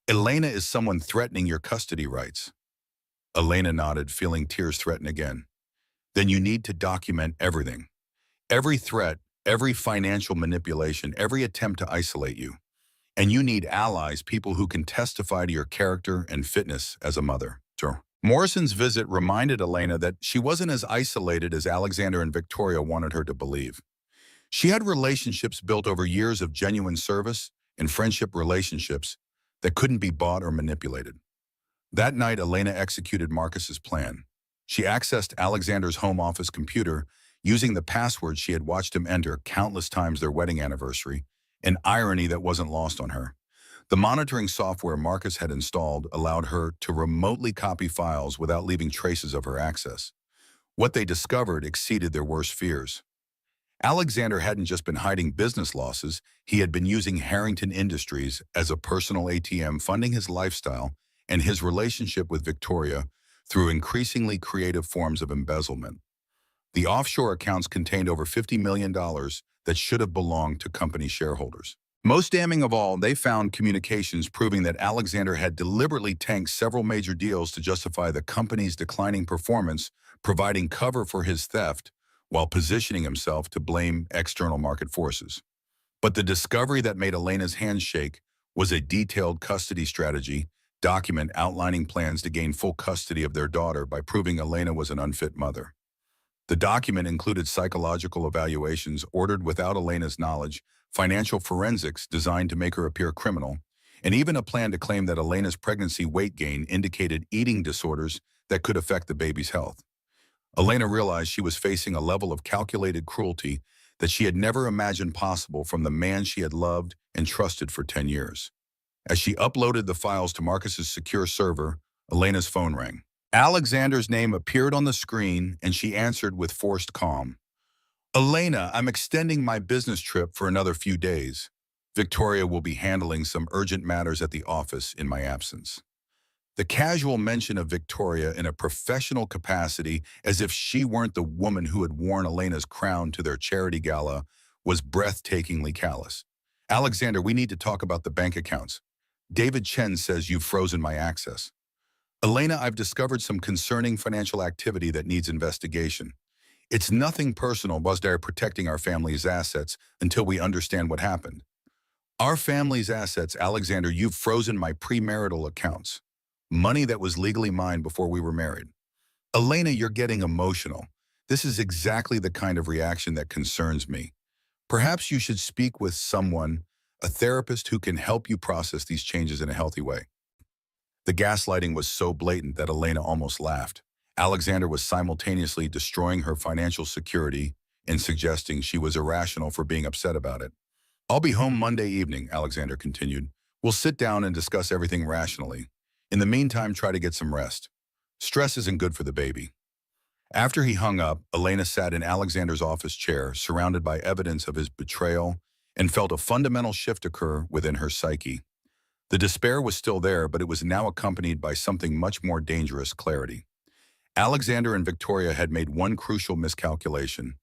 A: Elena is someone threatening your custody rights. Elena nodded, feeling tears threaten again. "Then you need to document everything. Every threat, every financial manipulation, every attempt to isolate you. And you need allies, people who can testify to your character and fitness as a mother." Sure. Morrison's visit reminded Elena that she wasn't as isolated as Alexander and Victoria wanted her to believe. She had relationships built over years of genuine service and friendship relationships that couldn't be bought or manipulated. That night, Elena executed Marcus's plan. She accessed Alexander's home office computer using the password she had watched him enter countless times their wedding anniversary, an irony that wasn't lost on her. The monitoring software Marcus had installed allowed her to remotely copy files without leaving traces of her access. What they discovered exceeded their worst fears. Alexander hadn't just been hiding business losses, he had been using Harrington Industries as a personal ATM, funding his lifestyle and his relationship with Victoria through increasingly creative forms of embezzlement. The offshore accounts contained over $50 million that should have belonged to company shareholders. Most damning of all, they found communications proving that Alexander had deliberately tanked several major deals to justify the company's declining performance, providing cover for his theft while positioning himself to blame external market forces. But the discovery that made Elena's hands shake was a detailed custody strategy document outlining plans to gain full custody of their daughter by proving Elena was an unfit mother. The document included psychological evaluations ordered without Elena's knowledge, financial forensics designed to make her appear criminal, and even a plan to claim that Elena's pregnancy weight gain indicated eating disorders that could affect the baby's health. Elena realized she was facing a level of calculated cruelty that she had never imagined possible from the man she had loved and trusted for 10 years. As she uploaded the files to Marcus's secure server, Elena's phone rang. Alexander's name appeared on the screen, and she answered with forced calm. Elena, I'm extending my business trip for another few days. Victoria will be handling some urgent matters at the office in my absence. The casual mention of Victoria in a professional capacity, as if she weren't the woman who had worn Elena's crown to their charity gala, was breathtakingly callous. Alexander, we need to talk about the bank accounts. David Chen says you've frozen my access. Elena, I've discovered some concerning financial activity that needs investigation. It's nothing personal, but they're protecting our family's assets until we understand what happened. Our family's assets, Alexander, you've frozen my premarital accounts. Money that was legally mine before we were married. Elena, you're getting emotional. This is exactly the kind of reaction that concerns me. Perhaps you should speak with someone, a therapist who can help you process these changes in a healthy way. The gaslighting was so blatant that Elena almost laughed. Alexander was simultaneously destroying her financial security and suggesting she was irrational for being upset about it. I'll be home Monday evening, Alexander continued. We'll sit down and discuss everything rationally. In the meantime, try to get some rest. Stress isn't good for the baby. After he hung up, Elena sat in Alexander's office chair, surrounded by evidence of his betrayal, and felt a fundamental shift occur within her psyche. The despair was still there, but it was now accompanied by something much more dangerous: clarity. Alexander and Victoria had made one crucial miscalculation.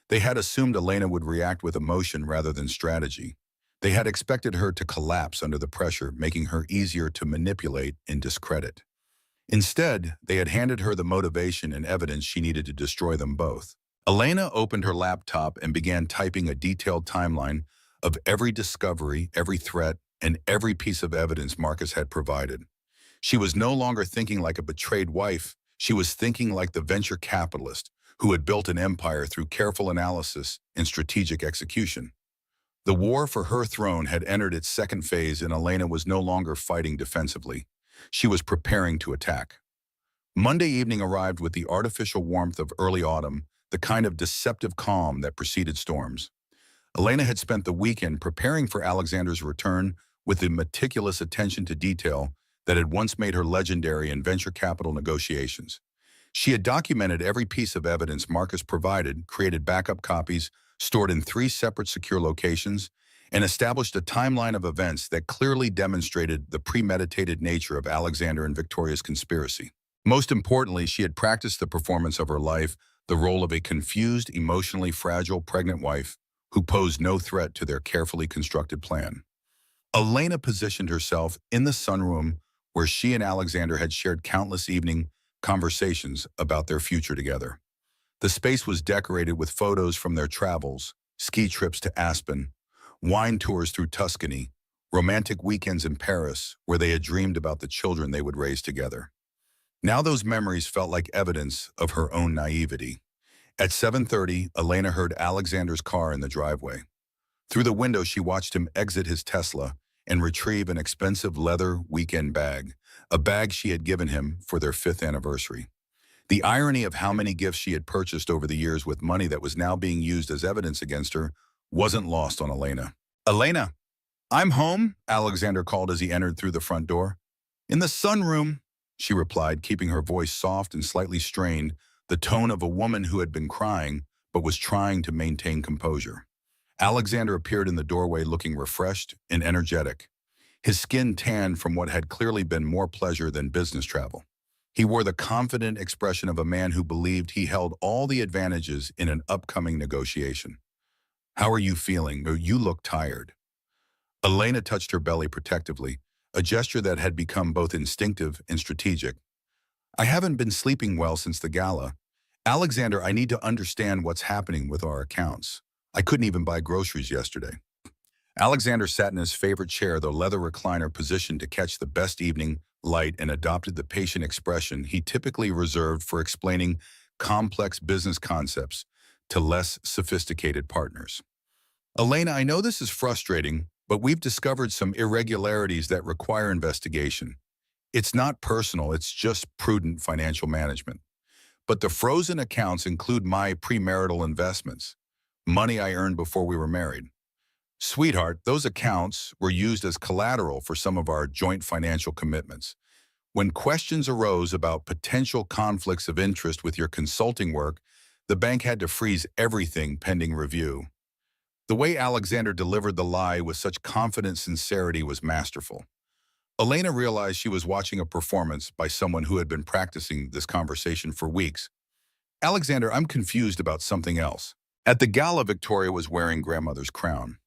A: They had assumed Elena would react with emotion rather than strategy. They had expected her to collapse under the pressure, making her easier to manipulate and discredit. Instead, they had handed her the motivation and evidence she needed to destroy them both. Elena opened her laptop and began typing a detailed timeline of every discovery, every threat, and every piece of evidence Marcus had provided. She was no longer thinking like a betrayed wife. She was thinking like the venture capitalist who had built an empire through careful analysis and strategic execution. The war for her throne had entered its second phase, and Elena was no longer fighting defensively. She was preparing to attack. Monday evening arrived with the artificial warmth of early autumn, the kind of deceptive calm that preceded storms. Elena had spent the weekend preparing for Alexander's return with the meticulous attention to detail that had once made her legendary in venture capital negotiations. She had documented every piece of evidence Marcus provided, created backup copies, stored in 3 separate secure locations, and established a timeline of events that clearly demonstrated the premeditated nature of Alexander and Victoria's conspiracy. Most importantly, she had practiced the performance of her life, the role of a confused, emotionally fragile pregnant wife who posed no threat to their carefully constructed plan. Elena positioned herself in the sunroom where she and Alexander had shared countless evening conversations about their future together. The space was decorated with photos from their travels, ski trips to Aspen, wine tours through Tuscany, romantic weekends in Paris where they had dreamed about the children they would raise together. Now those memories felt like evidence of her own naivety. At 7:30, Elena heard Alexander's car in the driveway. Through the window, she watched him exit his Tesla and retrieve an expensive leather weekend bag, a bag she had given him for their 5th anniversary. The irony of how many gifts she had purchased over the years with money that was now being used as evidence against her wasn't lost on Elena. Elena, I'm home, Alexander called as he entered through the front door. In the sunroom, she replied, keeping her voice soft and slightly strained, the tone of a woman who had been crying but was trying to maintain composure. Alexander appeared in the doorway looking refreshed and energetic, his skin tanned from what had clearly been more pleasure than business travel. He wore the confident expression of a man who believed he held all the advantages in an upcoming negotiation. How are you feeling? You look tired. Elena touched her belly protectively, a gesture that had become both instinctive and strategic. I haven't been sleeping well since the gala. Alexander, I need to understand what's happening with our accounts. I couldn't even buy groceries yesterday. Alexander sat in his favorite chair, the leather recliner positioned to catch the best evening light, and adopted the patient expression he typically reserved for explaining complex business concepts to less sophisticated partners. Elena, I know this is frustrating, but we've discovered some irregularities that require investigation. It's not personal, it's just prudent financial management. But the frozen accounts include my premarital investments, money I earned before we were married. Sweetheart, those accounts were used as collateral for some of our joint financial commitments. When questions arose about potential conflicts of interest with your consulting work, the bank had to freeze everything pending review. The way Alexander delivered the lie with such confident sincerity was masterful. Elena realized she was watching a performance by someone who had been practicing this conversation for weeks. Alexander, I'm confused about something else. At the gala, Victoria was wearing grandmother's crown.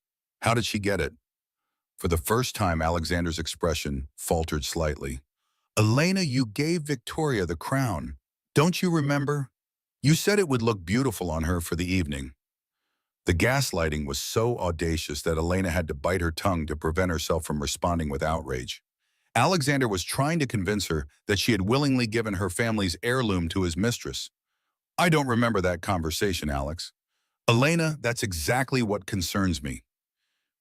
A: How did she get it? For the first time, Alexander's expression faltered slightly. Elena, you gave Victoria the crown. Don't you remember? You said it would look beautiful on her for the evening. The gaslighting was so audacious that Elena had to bite her tongue to prevent herself from responding with outrage. Alexander was trying to convince her that she had willingly given her family's heirloom to his mistress. I don't remember that conversation, Alex. Elena, that's exactly what concerns me.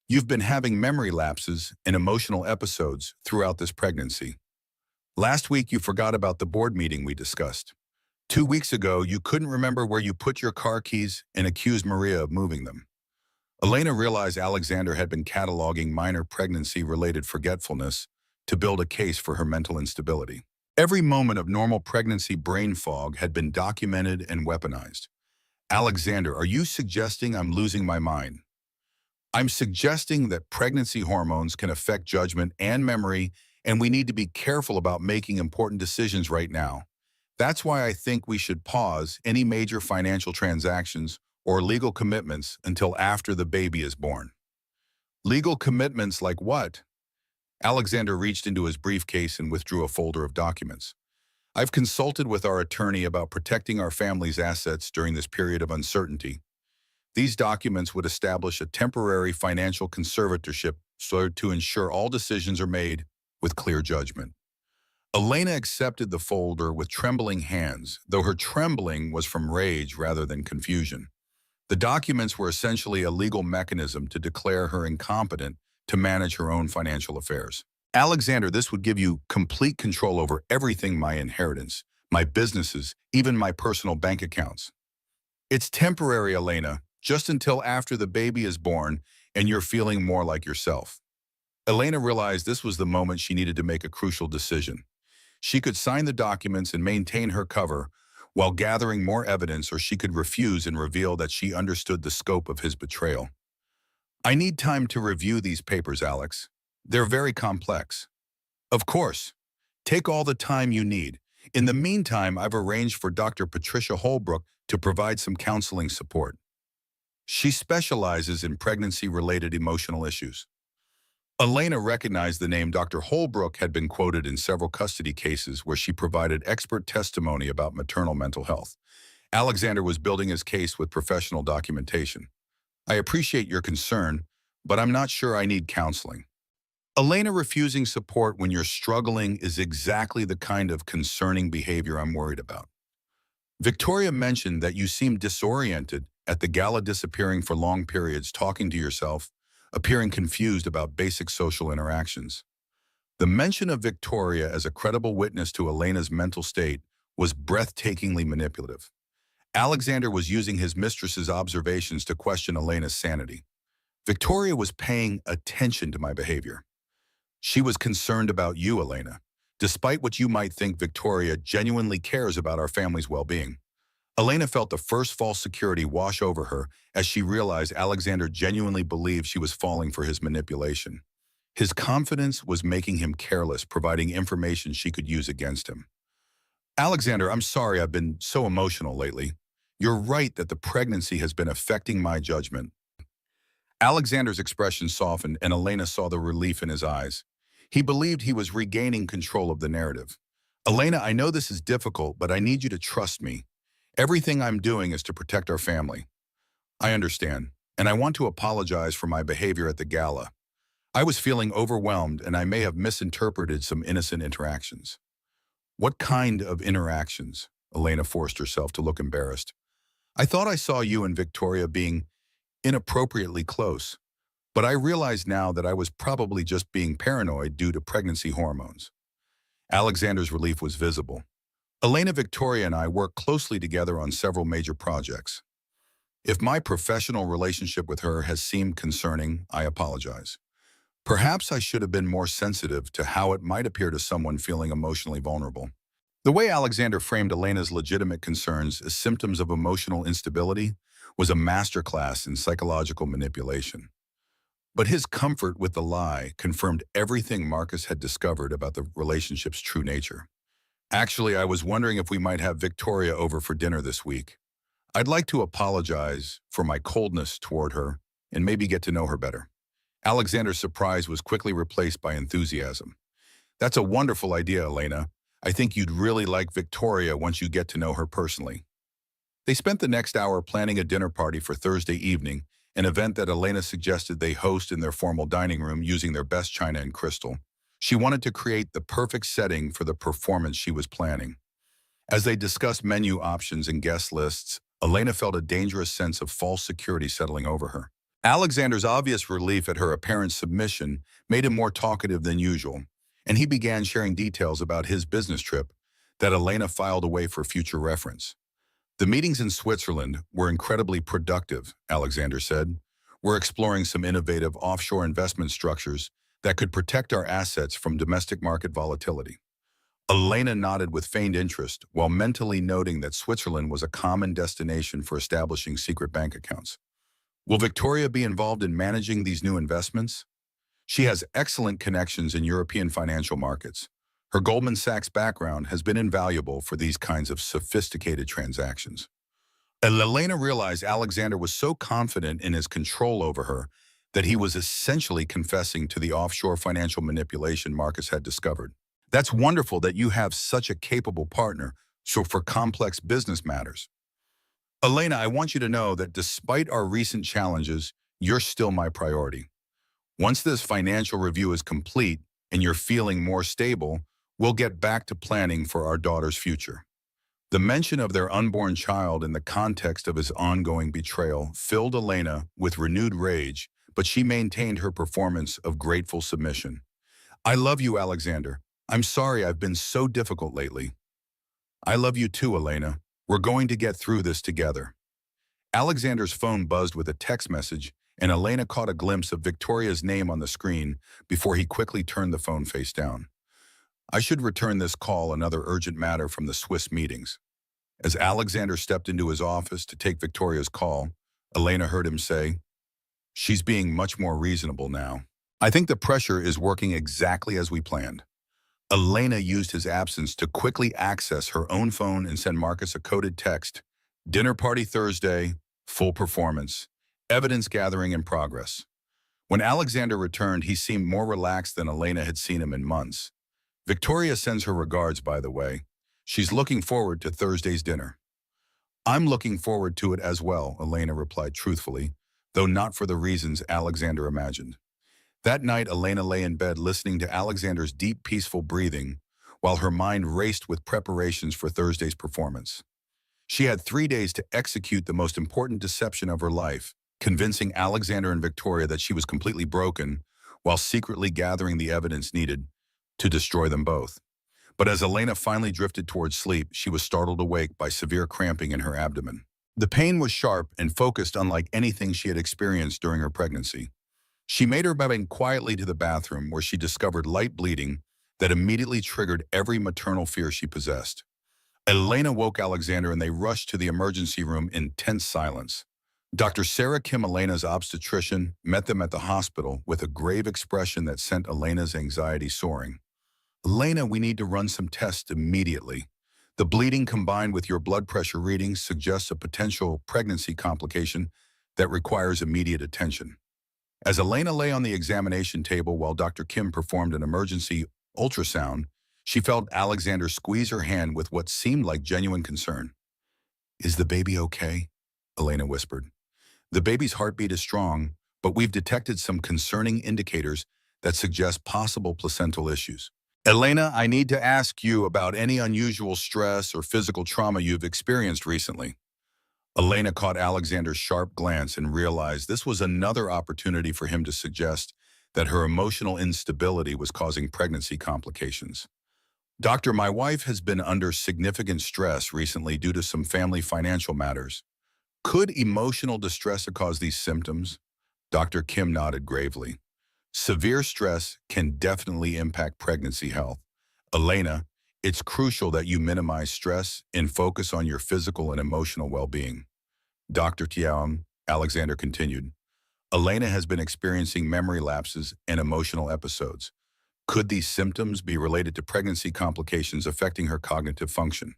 A: You've been having memory lapses and emotional episodes throughout this pregnancy. Last week, you forgot about the board meeting we discussed. 2 weeks ago, you couldn't remember where you put your car keys and accused Maria of moving them. Elena realized Alexander had been cataloging minor pregnancy-related forgetfulness to build a case for her mental instability. Every moment of normal pregnancy brain fog had been documented and weaponized. Alexander, are you suggesting I'm losing my mind? I'm suggesting that pregnancy hormones can affect judgment and memory, and we need to be careful about making important decisions right now. That's why I think we should pause any major financial transactions or legal commitments until after the baby is born. Legal commitments like what? Alexander reached into his briefcase and withdrew a folder of documents. I've consulted with our attorney about protecting our family's assets during this period of uncertainty. These documents would establish a temporary financial conservatorship so to ensure all decisions are made with clear judgment. Elena accepted the folder with trembling hands, though her trembling was from rage rather than confusion. The documents were essentially a legal mechanism to declare her incompetent to manage her own financial affairs. Alexander, this would give you complete control over everything: my inheritance, my businesses, even my personal bank accounts. It's temporary, Elena, just until after the baby is born and you're feeling more like yourself. Elena realized this was the moment she needed to make a crucial decision. She could sign the documents and maintain her cover while gathering more evidence, or she could refuse and reveal that she understood the scope of his betrayal. I need time to review these papers, Alex. They're very complex. Of course. Take all the time you need. In the meantime, I've arranged for Dr. Patricia Holbrook to provide some counseling support. She specializes in pregnancy-related emotional issues. Elena recognized the name. Dr. Holbrook had been quoted in several custody cases where she provided expert testimony about maternal mental health. Alexander was building his case with professional documentation. I appreciate your concern, but I'm not sure I need counseling. Elena, refusing support when you're struggling is exactly the kind of concerning behavior I'm worried about. Victoria mentioned that you seemed disoriented at the gala, disappearing for long periods, talking to yourself, appearing confused about basic social interactions. The mention of Victoria as a credible witness to Elena's mental state was breathtakingly manipulative. Alexander was using his mistress's observations to question Elena's sanity. Victoria was paying attention to my behavior. She was concerned about you, Elena. Despite what you might think, Victoria genuinely cares about our family's well-being. Elena felt the first false security wash over her as she realized Alexander genuinely believed she was falling for his manipulation. His confidence was making him careless, providing information she could use against him. Alexander, I'm sorry I've been so emotional lately. You're right that the pregnancy has been affecting my judgment. Alexander's expression softened and Elena saw the relief in his eyes. He believed he was regaining control of the narrative. Elena, I know this is difficult, but I need you to trust me. Everything I'm doing is to protect our family. I understand, and I want to apologize for my behavior at the gala. I was feeling overwhelmed and I may have misinterpreted some innocent interactions. What kind of interactions? Elena forced herself to look embarrassed. I thought I saw you and Victoria being inappropriately close, but I realize now that I was probably just being paranoid due to pregnancy hormones. Alexander's relief was visible. Elena, Victoria, and I work closely together on several major projects. If my professional relationship with her has seemed concerning, I apologize. Perhaps I should have been more sensitive to how it might appear to someone feeling emotionally vulnerable. The way Alexander framed Elena's legitimate concerns as symptoms of emotional instability was a masterclass in psychological manipulation. But his comfort with the lie confirmed everything Marcus had discovered about the relationship's true nature. Actually, I was wondering if we might have Victoria over for dinner this week. I'd like to apologize for my coldness toward her and maybe get to know her better. Alexander's surprise was quickly replaced by enthusiasm. That's a wonderful idea, Elena. I think you'd really like Victoria once you get to know her personally. They spent the next hour planning a dinner party for Thursday evening, an event that Elena suggested they host in their formal dining room using their best china and crystal. She wanted to create the perfect setting for the performance she was planning. As they discussed menu options and guest lists, Elena felt a dangerous sense of false security settling over her. Alexander's obvious relief at her apparent submission made him more talkative than usual, and he began sharing details about his business trip that Elena filed away for future reference. The meetings in Switzerland were incredibly productive, Alexander said. We're exploring some innovative offshore investment structures that could protect our assets from domestic market volatility. Elena nodded with feigned interest while mentally noting that Switzerland was a common destination for establishing secret bank accounts. Will Victoria be involved in managing these new investments? She has excellent connections in European financial markets. Her Goldman Sachs background has been invaluable for these kinds of sophisticated transactions. And Elena realized Alexander was so confident in his control over her that he was essentially confessing to the offshore financial manipulation Marcus had discovered. That's wonderful that you have such a capable partner, so for complex business matters. Elena, I want you to know that despite our recent challenges, you're still my priority. Once this financial review is complete and you're feeling more stable, we'll get back to planning for our daughter's future. The mention of their unborn child in the context of his ongoing betrayal filled Elena with renewed rage, but she maintained her performance of grateful submission. I love you, Alexander. I'm sorry I've been so difficult lately. I love you too, Elena. We're going to get through this together. Alexander's phone buzzed with a text message, and Elena caught a glimpse of Victoria's name on the screen before he quickly turned the phone face down. I should return this call, another urgent matter from the Swiss meetings. As Alexander stepped into his office to take Victoria's call, Elena heard him say, "She's being much more reasonable now. I think the pressure is working exactly as we planned." Elena used his absence to quickly access her own phone and send Marcus a coded text. Dinner party Thursday, full performance, evidence gathering in progress. When Alexander returned, he seemed more relaxed than Elena had seen him in months. Victoria sends her regards, by the way. She's looking forward to Thursday's dinner. I'm looking forward to it as well, Elena replied truthfully, though not for the reasons Alexander imagined. That night, Elena lay in bed listening to Alexander's deep, peaceful breathing, while her mind raced with preparations for Thursday's performance. She had 3 days to execute the most important deception of her life, convincing Alexander and Victoria that she was completely broken, while secretly gathering the evidence needed to destroy them both. But as Elena finally drifted towards sleep, she was startled awake by severe cramping in her abdomen. The pain was sharp and focused unlike anything she had experienced during her pregnancy. She made her way quietly to the bathroom where she discovered light bleeding that immediately triggered every maternal fear she possessed. Elena woke Alexander and they rushed to the emergency room in tense silence. Dr. Sarah Kim, Elena's obstetrician, met them at the hospital with a grave expression that sent Elena's anxiety soaring. Elena, we need to run some tests immediately. The bleeding combined with your blood pressure readings suggests a potential pregnancy complication that requires immediate attention. As Elena lay on the examination table while Dr. Kim performed an emergency ultrasound, she felt Alexander squeeze her hand with what seemed like genuine concern. Is the baby okay? Elena whispered. The baby's heartbeat is strong, but we've detected some concerning indicators that suggest possible placental issues. Elena, I need to ask you about any unusual stress or physical trauma you've experienced recently. Elena caught Alexander's sharp glance and realized this was another opportunity for him to suggest that her emotional instability was causing pregnancy complications. Doctor, my wife has been under significant stress recently due to some family financial matters. Could emotional distress cause these symptoms? Dr. Kim nodded gravely. Severe stress can definitely impact pregnancy health. Elena, it's crucial that you minimize stress and focus on your physical and emotional well-being. Dr. Tiaum, Alexander continued, Elena has been experiencing memory lapses and emotional episodes. Could these symptoms be related to pregnancy complications affecting her cognitive function?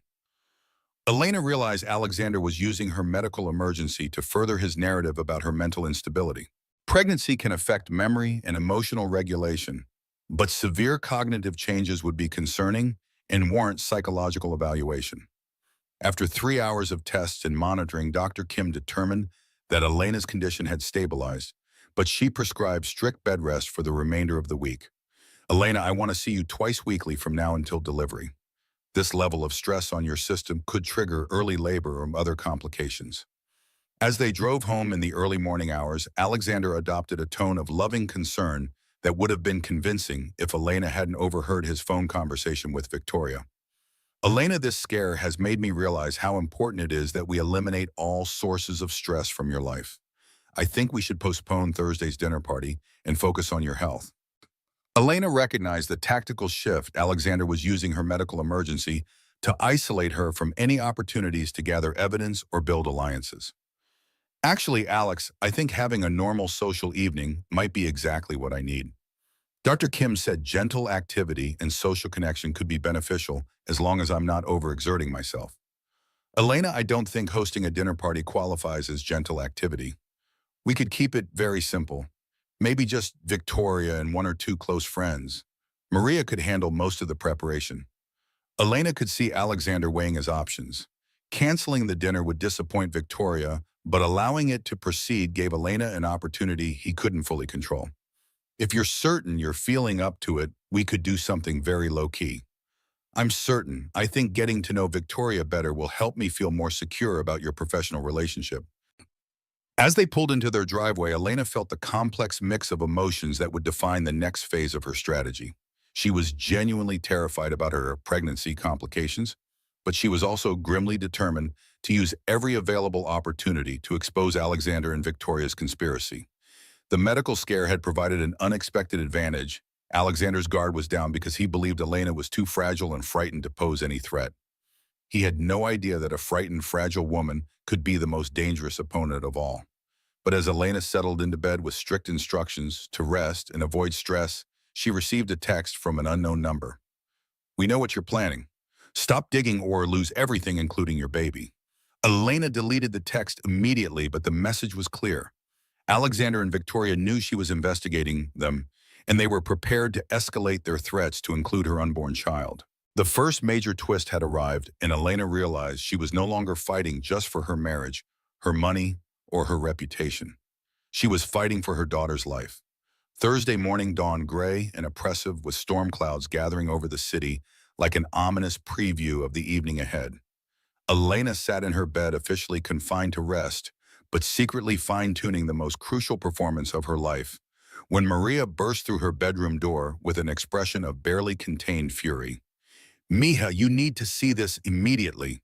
A: Elena realized Alexander was using her medical emergency to further his narrative about her mental instability. Pregnancy can affect memory and emotional regulation, but severe cognitive changes would be concerning and warrant psychological evaluation. After 3 hours of tests and monitoring, Dr. Kim determined that Elena's condition had stabilized, but she prescribed strict bed rest for the remainder of the week. Elena, I want to see you twice weekly from now until delivery. This level of stress on your system could trigger early labor or other complications. As they drove home in the early morning hours, Alexander adopted a tone of loving concern that would have been convincing if Elena hadn't overheard his phone conversation with Victoria. Elena, this scare has made me realize how important it is that we eliminate all sources of stress from your life. I think we should postpone Thursday's dinner party and focus on your health. Elena recognized the tactical shift. Alexander was using her medical emergency to isolate her from any opportunities to gather evidence or build alliances. Actually, Alex, I think having a normal social evening might be exactly what I need. Dr. Kim said gentle activity and social connection could be beneficial as long as I'm not overexerting myself. Elena, I don't think hosting a dinner party qualifies as gentle activity. We could keep it very simple. Maybe just Victoria and one or two close friends. Maria could handle most of the preparation. Elena could see Alexander weighing his options. Canceling the dinner would disappoint Victoria, but allowing it to proceed gave Elena an opportunity he couldn't fully control. If you're certain you're feeling up to it, we could do something very low-key. I'm certain. I think getting to know Victoria better will help me feel more secure about your professional relationship. As they pulled into their driveway, Elena felt the complex mix of emotions that would define the next phase of her strategy. She was genuinely terrified about her pregnancy complications, but she was also grimly determined to use every available opportunity to expose Alexander and Victoria's conspiracy. The medical scare had provided an unexpected advantage. Alexander's guard was down because he believed Elena was too fragile and frightened to pose any threat. He had no idea that a frightened, fragile woman could be the most dangerous opponent of all. But as Elena settled into bed with strict instructions to rest and avoid stress, she received a text from an unknown number. We know what you're planning. Stop digging or lose everything, including your baby. Elena deleted the text immediately, but the message was clear. Alexander and Victoria knew she was investigating them, and they were prepared to escalate their threats to include her unborn child. The first major twist had arrived, and Elena realized she was no longer fighting just for her marriage, her money, or her reputation. She was fighting for her daughter's life. Thursday morning dawned gray and oppressive, with storm clouds gathering over the city like an ominous preview of the evening ahead. Elena sat in her bed, officially confined to rest, but secretly fine-tuning the most crucial performance of her life, when Maria burst through her bedroom door with an expression of barely contained fury. Mija, you need to see this immediately.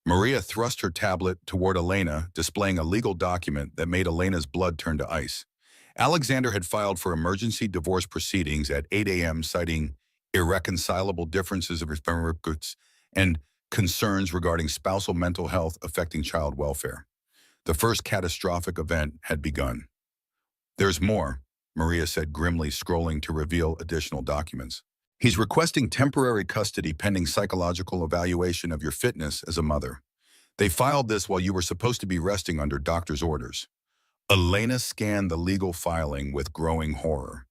A: Maria thrust her tablet toward Elena, displaying a legal document that made Elena's blood turn to ice. Alexander had filed for emergency divorce proceedings at 8 a.m., citing irreconcilable differences of responsibilities and concerns regarding spousal mental health affecting child welfare. The first catastrophic event had begun. There's more, Maria said grimly, scrolling to reveal additional documents. He's requesting temporary custody pending psychological evaluation of your fitness as a mother. They filed this while you were supposed to be resting under doctor's orders. Elena scanned the legal filing with growing horror.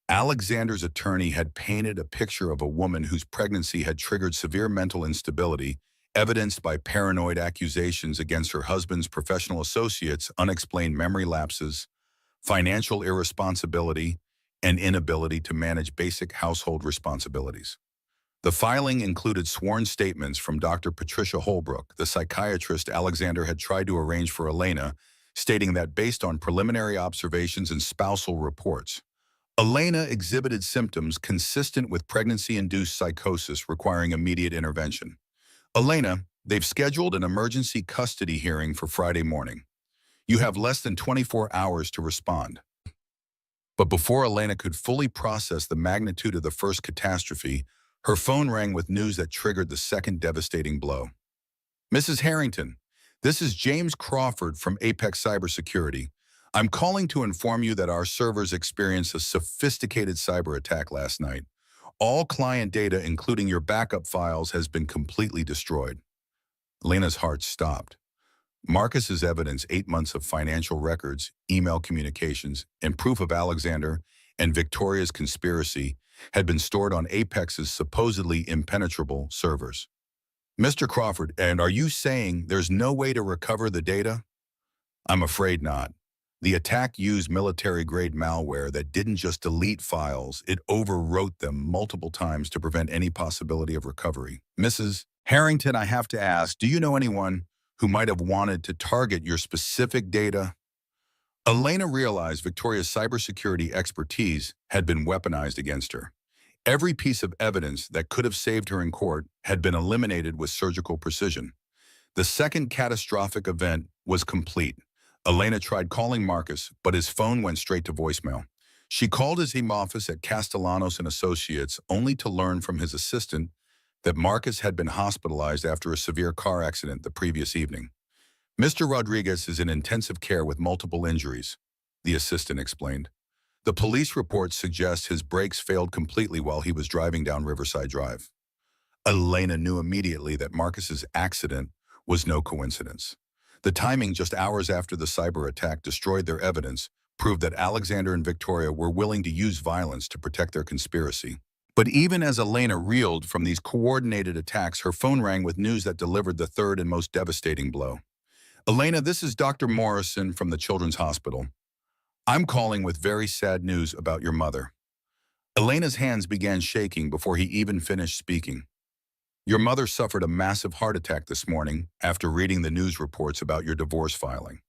A: Alexander's attorney had painted a picture of a woman whose pregnancy had triggered severe mental instability, evidenced by paranoid accusations against her husband's professional associates, unexplained memory lapses, financial irresponsibility, and inability to manage basic household responsibilities. The filing included sworn statements from Dr. Patricia Holbrook, the psychiatrist Alexander had tried to arrange for Elena, stating that based on preliminary observations and spousal reports, Elena exhibited symptoms consistent with pregnancy-induced psychosis requiring immediate intervention. Elena, they've scheduled an emergency custody hearing for Friday morning. You have less than 24 hours to respond. But before Elena could fully process the magnitude of the first catastrophe, her phone rang with news that triggered the second devastating blow. Mrs. Harrington, this is James Crawford from Apex Cybersecurity. I'm calling to inform you that our servers experienced a sophisticated cyber attack last night. All client data, including your backup files, has been completely destroyed. Elena's heart stopped. Marcus's evidence, 8 months of financial records, email communications, and proof of Alexander and Victoria's conspiracy had been stored on Apex's supposedly impenetrable servers. Mr. Crawford, and are you saying there's no way to recover the data? I'm afraid not. The attack used military-grade malware that didn't just delete files, it overwrote them multiple times to prevent any possibility of recovery. Mrs. Harrington, I have to ask, do you know anyone who might have wanted to target your specific data? Elena realized Victoria's cybersecurity expertise had been weaponized against her. Every piece of evidence that could have saved her in court had been eliminated with surgical precision. The second catastrophic event was complete. Elena tried calling Marcus, but his phone went straight to voicemail. She called his home office at Castellanos and Associates only to learn from his assistant that Marcus had been hospitalized after a severe car accident the previous evening. Mr. Rodriguez is in intensive care with multiple injuries, the assistant explained. The police reports suggest his brakes failed completely while he was driving down Riverside Drive. Elena knew immediately that Marcus's accident was no coincidence. The timing just hours after the cyber attack destroyed their evidence proved that Alexander and Victoria were willing to use violence to protect their conspiracy. But even as Elena reeled from these coordinated attacks, her phone rang with news that delivered the third and most devastating blow. Elena, this is Dr. Morrison from the Children's Hospital. I'm calling with very sad news about your mother. Elena's hands began shaking before he even finished speaking. Your mother suffered a massive heart attack this morning after reading the news reports about your divorce filing.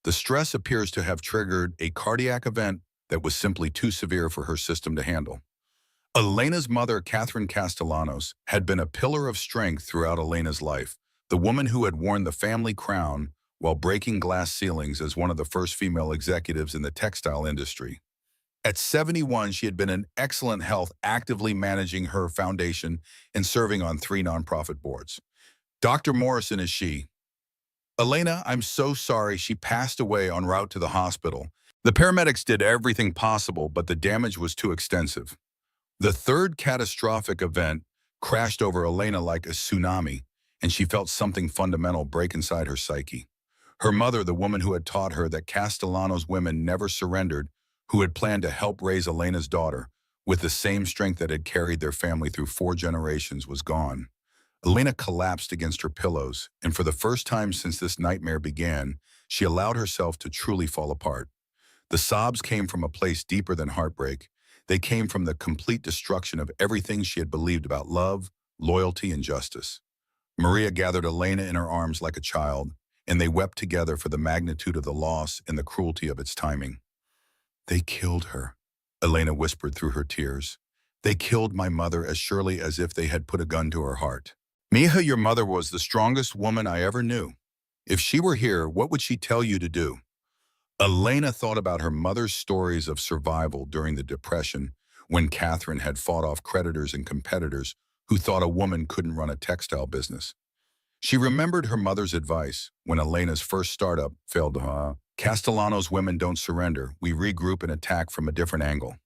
A: The stress appears to have triggered a cardiac event that was simply too severe for her system to handle. Elena's mother, Catherine Castellanos, had been a pillar of strength throughout Elena's life, the woman who had worn the family crown while breaking glass ceilings as one of the first female executives in the textile industry. At 71, she had been in excellent health, actively managing her foundation and serving on 3 nonprofit boards. Dr. Morrison is she. Elena, I'm so sorry, she passed away en route to the hospital. The paramedics did everything possible, but the damage was too extensive. The third catastrophic event crashed over Elena like a tsunami, and she felt something fundamental break inside her psyche. Her mother, the woman who had taught her that Castellanos women never surrendered, who had planned to help raise Elena's daughter with the same strength that had carried their family through 4 generations, was gone. Elena collapsed against her pillows, and for the first time since this nightmare began, she allowed herself to truly fall apart. The sobs came from a place deeper than heartbreak. They came from the complete destruction of everything she had believed about love, loyalty, and justice. Maria gathered Elena in her arms like a child, and they wept together for the magnitude of the loss and the cruelty of its timing. They killed her, Elena whispered through her tears. They killed my mother as surely as if they had put a gun to her heart. Mija, your mother was the strongest woman I ever knew. If she were here, what would she tell you to do? Elena thought about her mother's stories of survival during the Depression, when Catherine had fought off creditors and competitors who thought a woman couldn't run a textile business. She remembered her mother's advice when Elena's first startup failed. Castellanos women don't surrender. We regroup and attack from a different angle.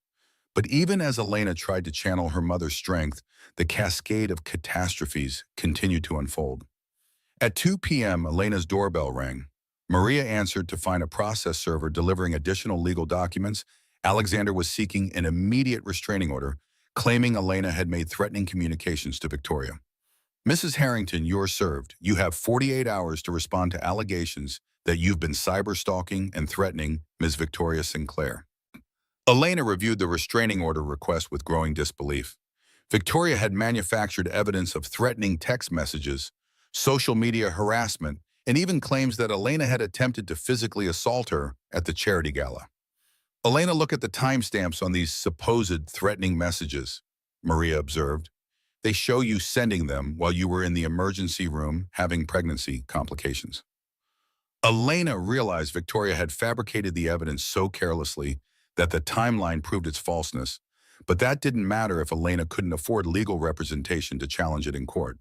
A: But even as Elena tried to channel her mother's strength, the cascade of catastrophes continued to unfold. At 2 p.m., Elena's doorbell rang. Maria answered to find a process server delivering additional legal documents. Alexander was seeking an immediate restraining order, claiming Elena had made threatening communications to Victoria. Mrs. Harrington, you're served. You have 48 hours to respond to allegations that you've been cyber-stalking and threatening Ms. Victoria Sinclair. Elena reviewed the restraining order request with growing disbelief. Victoria had manufactured evidence of threatening text messages, social media harassment, and even claims that Elena had attempted to physically assault her at the charity gala. Elena, look at the timestamps on these supposed threatening messages, Maria observed. They show you sending them while you were in the emergency room having pregnancy complications. Elena realized Victoria had fabricated the evidence so carelessly that the timeline proved its falseness, but that didn't matter if Elena couldn't afford legal representation to challenge it in court.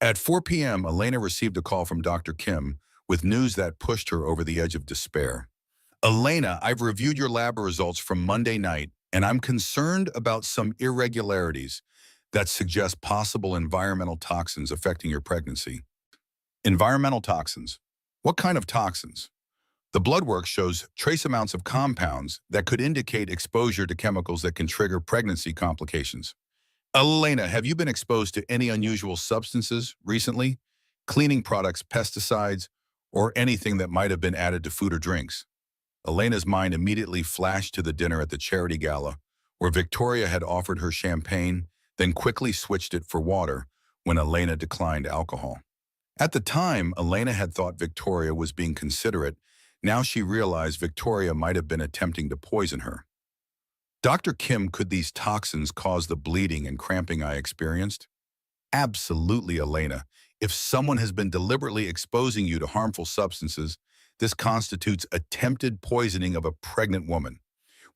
A: At 4 p.m., Elena received a call from Dr. Kim with news that pushed her over the edge of despair. Elena, I've reviewed your lab results from Monday night, and I'm concerned about some irregularities that suggest possible environmental toxins affecting your pregnancy. Environmental toxins. What kind of toxins? The blood work shows trace amounts of compounds that could indicate exposure to chemicals that can trigger pregnancy complications. Elena, have you been exposed to any unusual substances recently? Cleaning products, pesticides, or anything that might have been added to food or drinks? Elena's mind immediately flashed to the dinner at the charity gala, where Victoria had offered her champagne, then quickly switched it for water when Elena declined alcohol. At the time, Elena had thought Victoria was being considerate. Now she realized Victoria might have been attempting to poison her. Dr. Kim, could these toxins cause the bleeding and cramping I experienced? Absolutely, Elena. If someone has been deliberately exposing you to harmful substances, this constitutes attempted poisoning of a pregnant woman.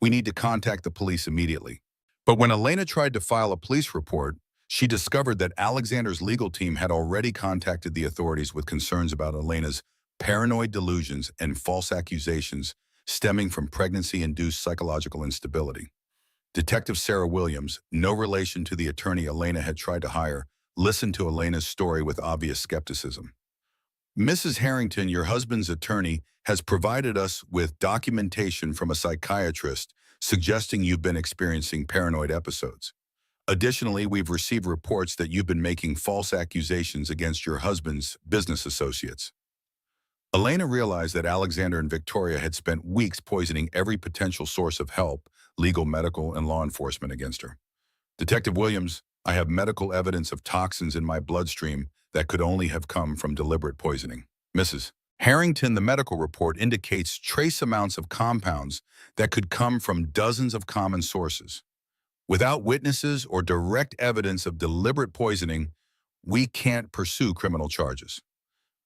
A: We need to contact the police immediately. But when Elena tried to file a police report, she discovered that Alexander's legal team had already contacted the authorities with concerns about Elena's paranoid delusions and false accusations stemming from pregnancy-induced psychological instability. Detective Sarah Williams, no relation to the attorney Elena had tried to hire, listened to Elena's story with obvious skepticism. Mrs. Harrington, your husband's attorney, has provided us with documentation from a psychiatrist suggesting you've been experiencing paranoid episodes. Additionally, we've received reports that you've been making false accusations against your husband's business associates. Elena realized that Alexander and Victoria had spent weeks poisoning every potential source of help, legal, medical, and law enforcement against her. Detective Williams, I have medical evidence of toxins in my bloodstream that could only have come from deliberate poisoning. Mrs. Harrington, the medical report indicates trace amounts of compounds that could come from dozens of common sources. Without witnesses or direct evidence of deliberate poisoning, we can't pursue criminal charges.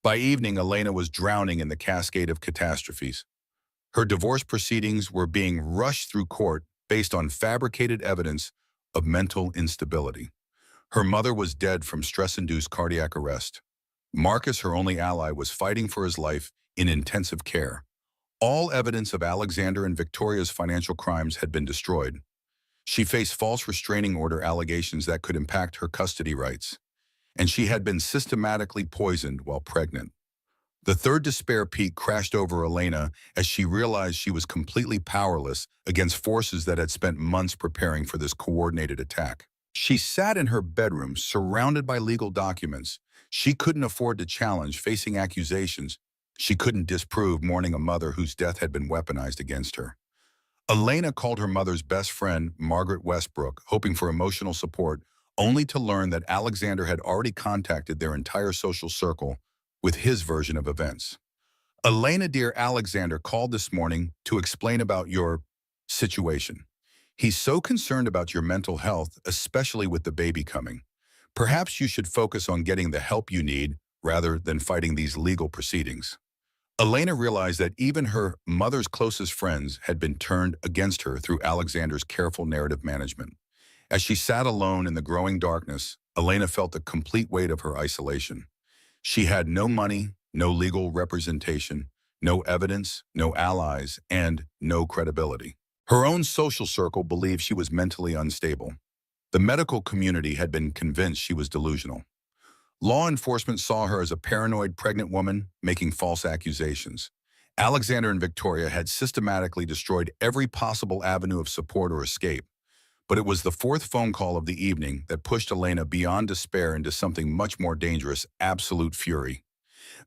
A: By evening, Elena was drowning in the cascade of catastrophes. Her divorce proceedings were being rushed through court based on fabricated evidence of mental instability. Her mother was dead from stress-induced cardiac arrest. Marcus, her only ally, was fighting for his life in intensive care. All evidence of Alexander and Victoria's financial crimes had been destroyed. She faced false restraining order allegations that could impact her custody rights, and she had been systematically poisoned while pregnant. The third despair peak crashed over Elena as she realized she was completely powerless against forces that had spent months preparing for this coordinated attack. She sat in her bedroom, surrounded by legal documents she couldn't afford to challenge, facing accusations she couldn't disprove, mourning a mother whose death had been weaponized against her. Elena called her mother's best friend, Margaret Westbrook, hoping for emotional support, only to learn that Alexander had already contacted their entire social circle with his version of events. Elena, dear Alexander called this morning to explain about your situation. He's so concerned about your mental health, especially with the baby coming. Perhaps you should focus on getting the help you need rather than fighting these legal proceedings. Elena realized that even her mother's closest friends had been turned against her through Alexander's careful narrative management. As she sat alone in the growing darkness, Elena felt the complete weight of her isolation. She had no money, no legal representation, no evidence, no allies, and no credibility. Her own social circle believed she was mentally unstable. The medical community had been convinced she was delusional. Law enforcement saw her as a paranoid pregnant woman making false accusations. Alexander and Victoria had systematically destroyed every possible avenue of support or escape. But it was the fourth phone call of the evening that pushed Elena beyond despair into something much more dangerous: absolute fury.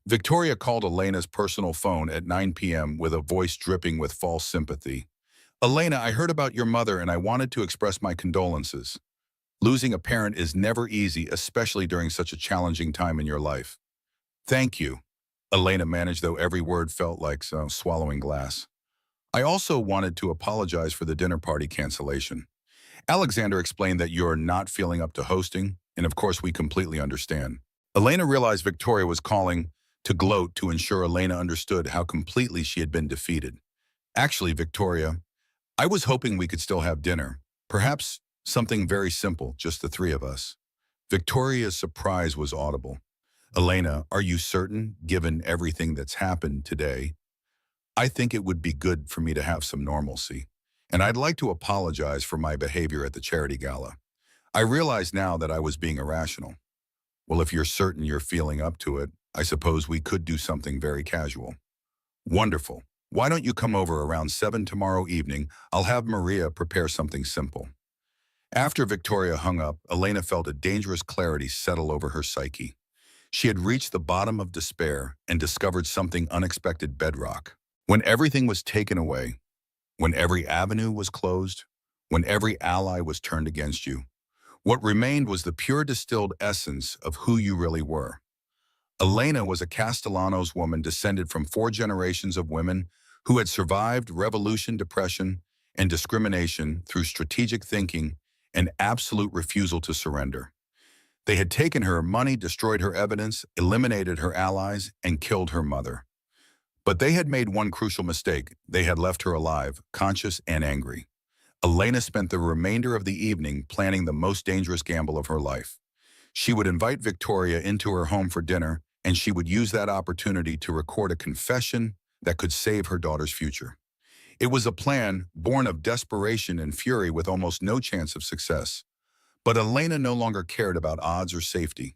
A: Victoria called Elena's personal phone at 9 p.m. with a voice dripping with false sympathy. Elena, I heard about your mother and I wanted to express my condolences. Losing a parent is never easy, especially during such a challenging time in your life. Thank you. Elena managed, though every word felt like swallowing glass. I also wanted to apologize for the dinner party cancellation. Alexander explained that you're not feeling up to hosting, and of course we completely understand. Elena realized Victoria was calling to gloat to ensure Elena understood how completely she had been defeated. Actually, Victoria, I was hoping we could still have dinner. Perhaps something very simple, just the three of us. Victoria's surprise was audible. Elena, are you certain, given everything that's happened today? I think it would be good for me to have some normalcy. And I'd like to apologize for my behavior at the charity gala. I realize now that I was being irrational. Well, if you're certain you're feeling up to it, I suppose we could do something very casual. Wonderful. Why don't you come over around 7 tomorrow evening? I'll have Maria prepare something simple. After Victoria hung up, Elena felt a dangerous clarity settle over her psyche. She had reached the bottom of despair and discovered something unexpected: bedrock. When everything was taken away, when every avenue was closed, when every ally was turned against you, what remained was the pure distilled essence of who you really were. Elena was a Castellanos woman descended from 4 generations of women who had survived revolution, depression, and discrimination through strategic thinking and absolute refusal to surrender. They had taken her money, destroyed her evidence, eliminated her allies, and killed her mother. But they had made one crucial mistake. They had left her alive, conscious and angry. Elena spent the remainder of the evening planning the most dangerous gamble of her life. She would invite Victoria into her home for dinner, and she would use that opportunity to record a confession that could save her daughter's future. It was a plan born of desperation and fury with almost no chance of success. But Elena no longer cared about odds or safety.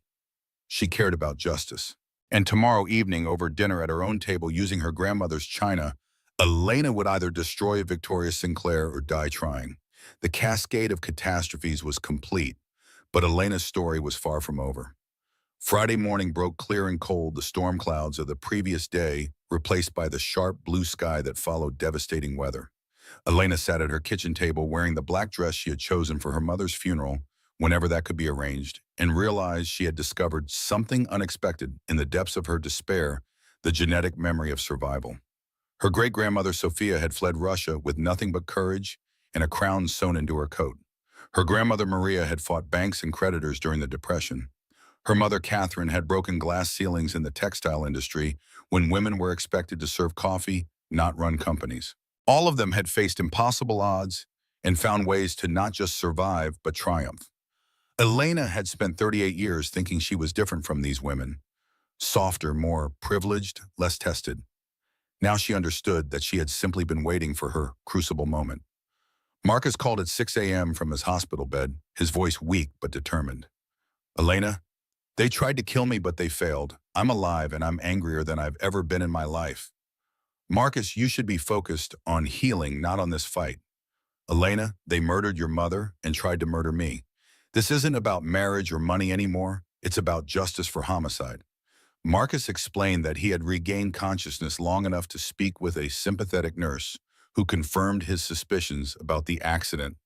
A: She cared about justice. And tomorrow evening, over dinner at her own table using her grandmother's china, Elena would either destroy Victoria Sinclair or die trying. The cascade of catastrophes was complete, but Elena's story was far from over. Friday morning broke clear and cold, the storm clouds of the previous day replaced by the sharp blue sky that followed devastating weather. Elena sat at her kitchen table wearing the black dress she had chosen for her mother's funeral, whenever that could be arranged, and realized she had discovered something unexpected in the depths of her despair: the genetic memory of survival. Her great-grandmother Sophia had fled Russia with nothing but courage and a crown sewn into her coat. Her grandmother Maria had fought banks and creditors during the Depression. Her mother Catherine had broken glass ceilings in the textile industry when women were expected to serve coffee, not run companies. All of them had faced impossible odds and found ways to not just survive but triumph. Elena had spent 38 years thinking she was different from these women, softer, more privileged, less tested. Now she understood that she had simply been waiting for her crucible moment. Marcus called at 6 a.m. from his hospital bed, his voice weak but determined. Elena, they tried to kill me, but they failed. I'm alive and I'm angrier than I've ever been in my life. Marcus, you should be focused on healing, not on this fight. Elena, they murdered your mother and tried to murder me. This isn't about marriage or money anymore. It's about justice for homicide. Marcus explained that he had regained consciousness long enough to speak with a sympathetic nurse who confirmed his suspicions about the accident.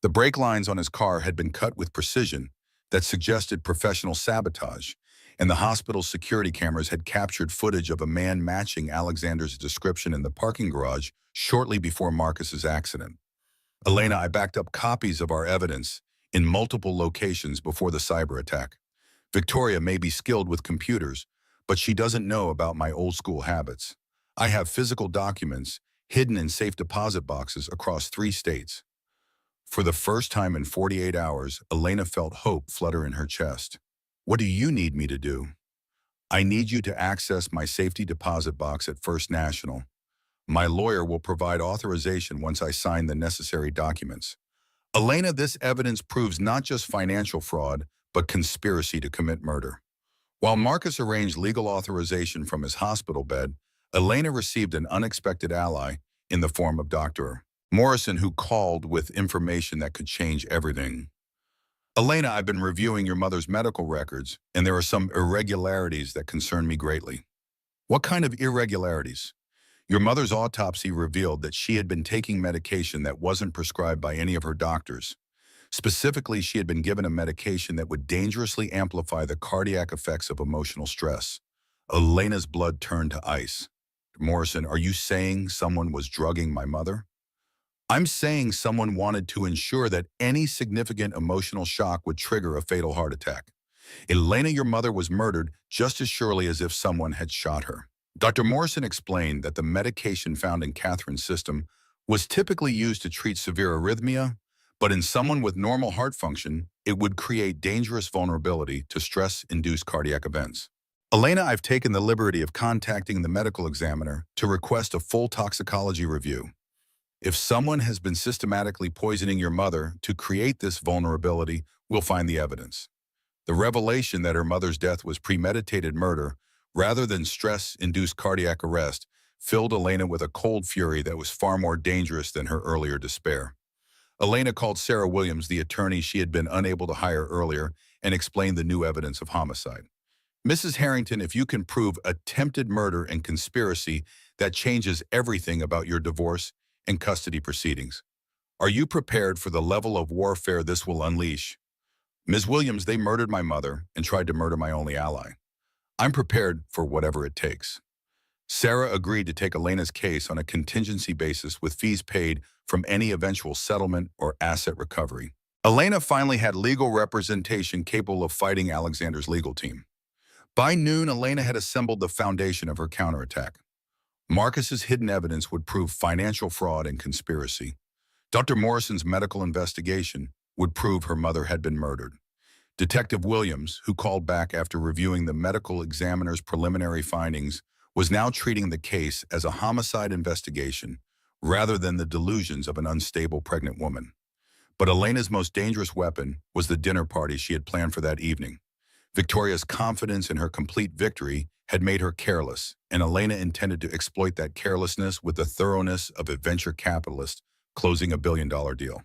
A: The brake lines on his car had been cut with precision that suggested professional sabotage, and the hospital's security cameras had captured footage of a man matching Alexander's description in the parking garage shortly before Marcus's accident. Elena, I backed up copies of our evidence in multiple locations before the cyber attack. Victoria may be skilled with computers, but she doesn't know about my old-school habits. I have physical documents hidden in safe deposit boxes across 3 states. For the first time in 48 hours, Elena felt hope flutter in her chest. What do you need me to do? I need you to access my safety deposit box at First National. My lawyer will provide authorization once I sign the necessary documents. Elena, this evidence proves not just financial fraud, but conspiracy to commit murder. While Marcus arranged legal authorization from his hospital bed, Elena received an unexpected ally in the form of Dr. Morrison, who called with information that could change everything. Elena, I've been reviewing your mother's medical records, and there are some irregularities that concern me greatly. What kind of irregularities? Your mother's autopsy revealed that she had been taking medication that wasn't prescribed by any of her doctors. Specifically, she had been given a medication that would dangerously amplify the cardiac effects of emotional stress. Elena's blood turned to ice. Morrison, are you saying someone was drugging my mother? I'm saying someone wanted to ensure that any significant emotional shock would trigger a fatal heart attack. Elena, your mother was murdered just as surely as if someone had shot her. Dr. Morrison explained that the medication found in Catherine's system was typically used to treat severe arrhythmia, but in someone with normal heart function, it would create dangerous vulnerability to stress-induced cardiac events. Elena, I've taken the liberty of contacting the medical examiner to request a full toxicology review. If someone has been systematically poisoning your mother to create this vulnerability, we'll find the evidence. The revelation that her mother's death was premeditated murder rather than stress-induced cardiac arrest filled Elena with a cold fury that was far more dangerous than her earlier despair. Elena called Sarah Williams, the attorney she had been unable to hire earlier, and explained the new evidence of homicide. Mrs. Harrington, if you can prove attempted murder and conspiracy, that changes everything about your divorce and custody proceedings. Are you prepared for the level of warfare this will unleash? Ms. Williams, they murdered my mother and tried to murder my only ally. I'm prepared for whatever it takes. Sarah agreed to take Elena's case on a contingency basis with fees paid from any eventual settlement or asset recovery. Elena finally had legal representation capable of fighting Alexander's legal team. By noon, Elena had assembled the foundation of her counterattack. Marcus's hidden evidence would prove financial fraud and conspiracy. Dr. Morrison's medical investigation would prove her mother had been murdered. Detective Williams, who called back after reviewing the medical examiner's preliminary findings, was now treating the case as a homicide investigation rather than the delusions of an unstable pregnant woman. But Elena's most dangerous weapon was the dinner party she had planned for that evening. Victoria's confidence in her complete victory had made her careless, and Elena intended to exploit that carelessness with the thoroughness of a venture capitalist closing a billion-dollar deal.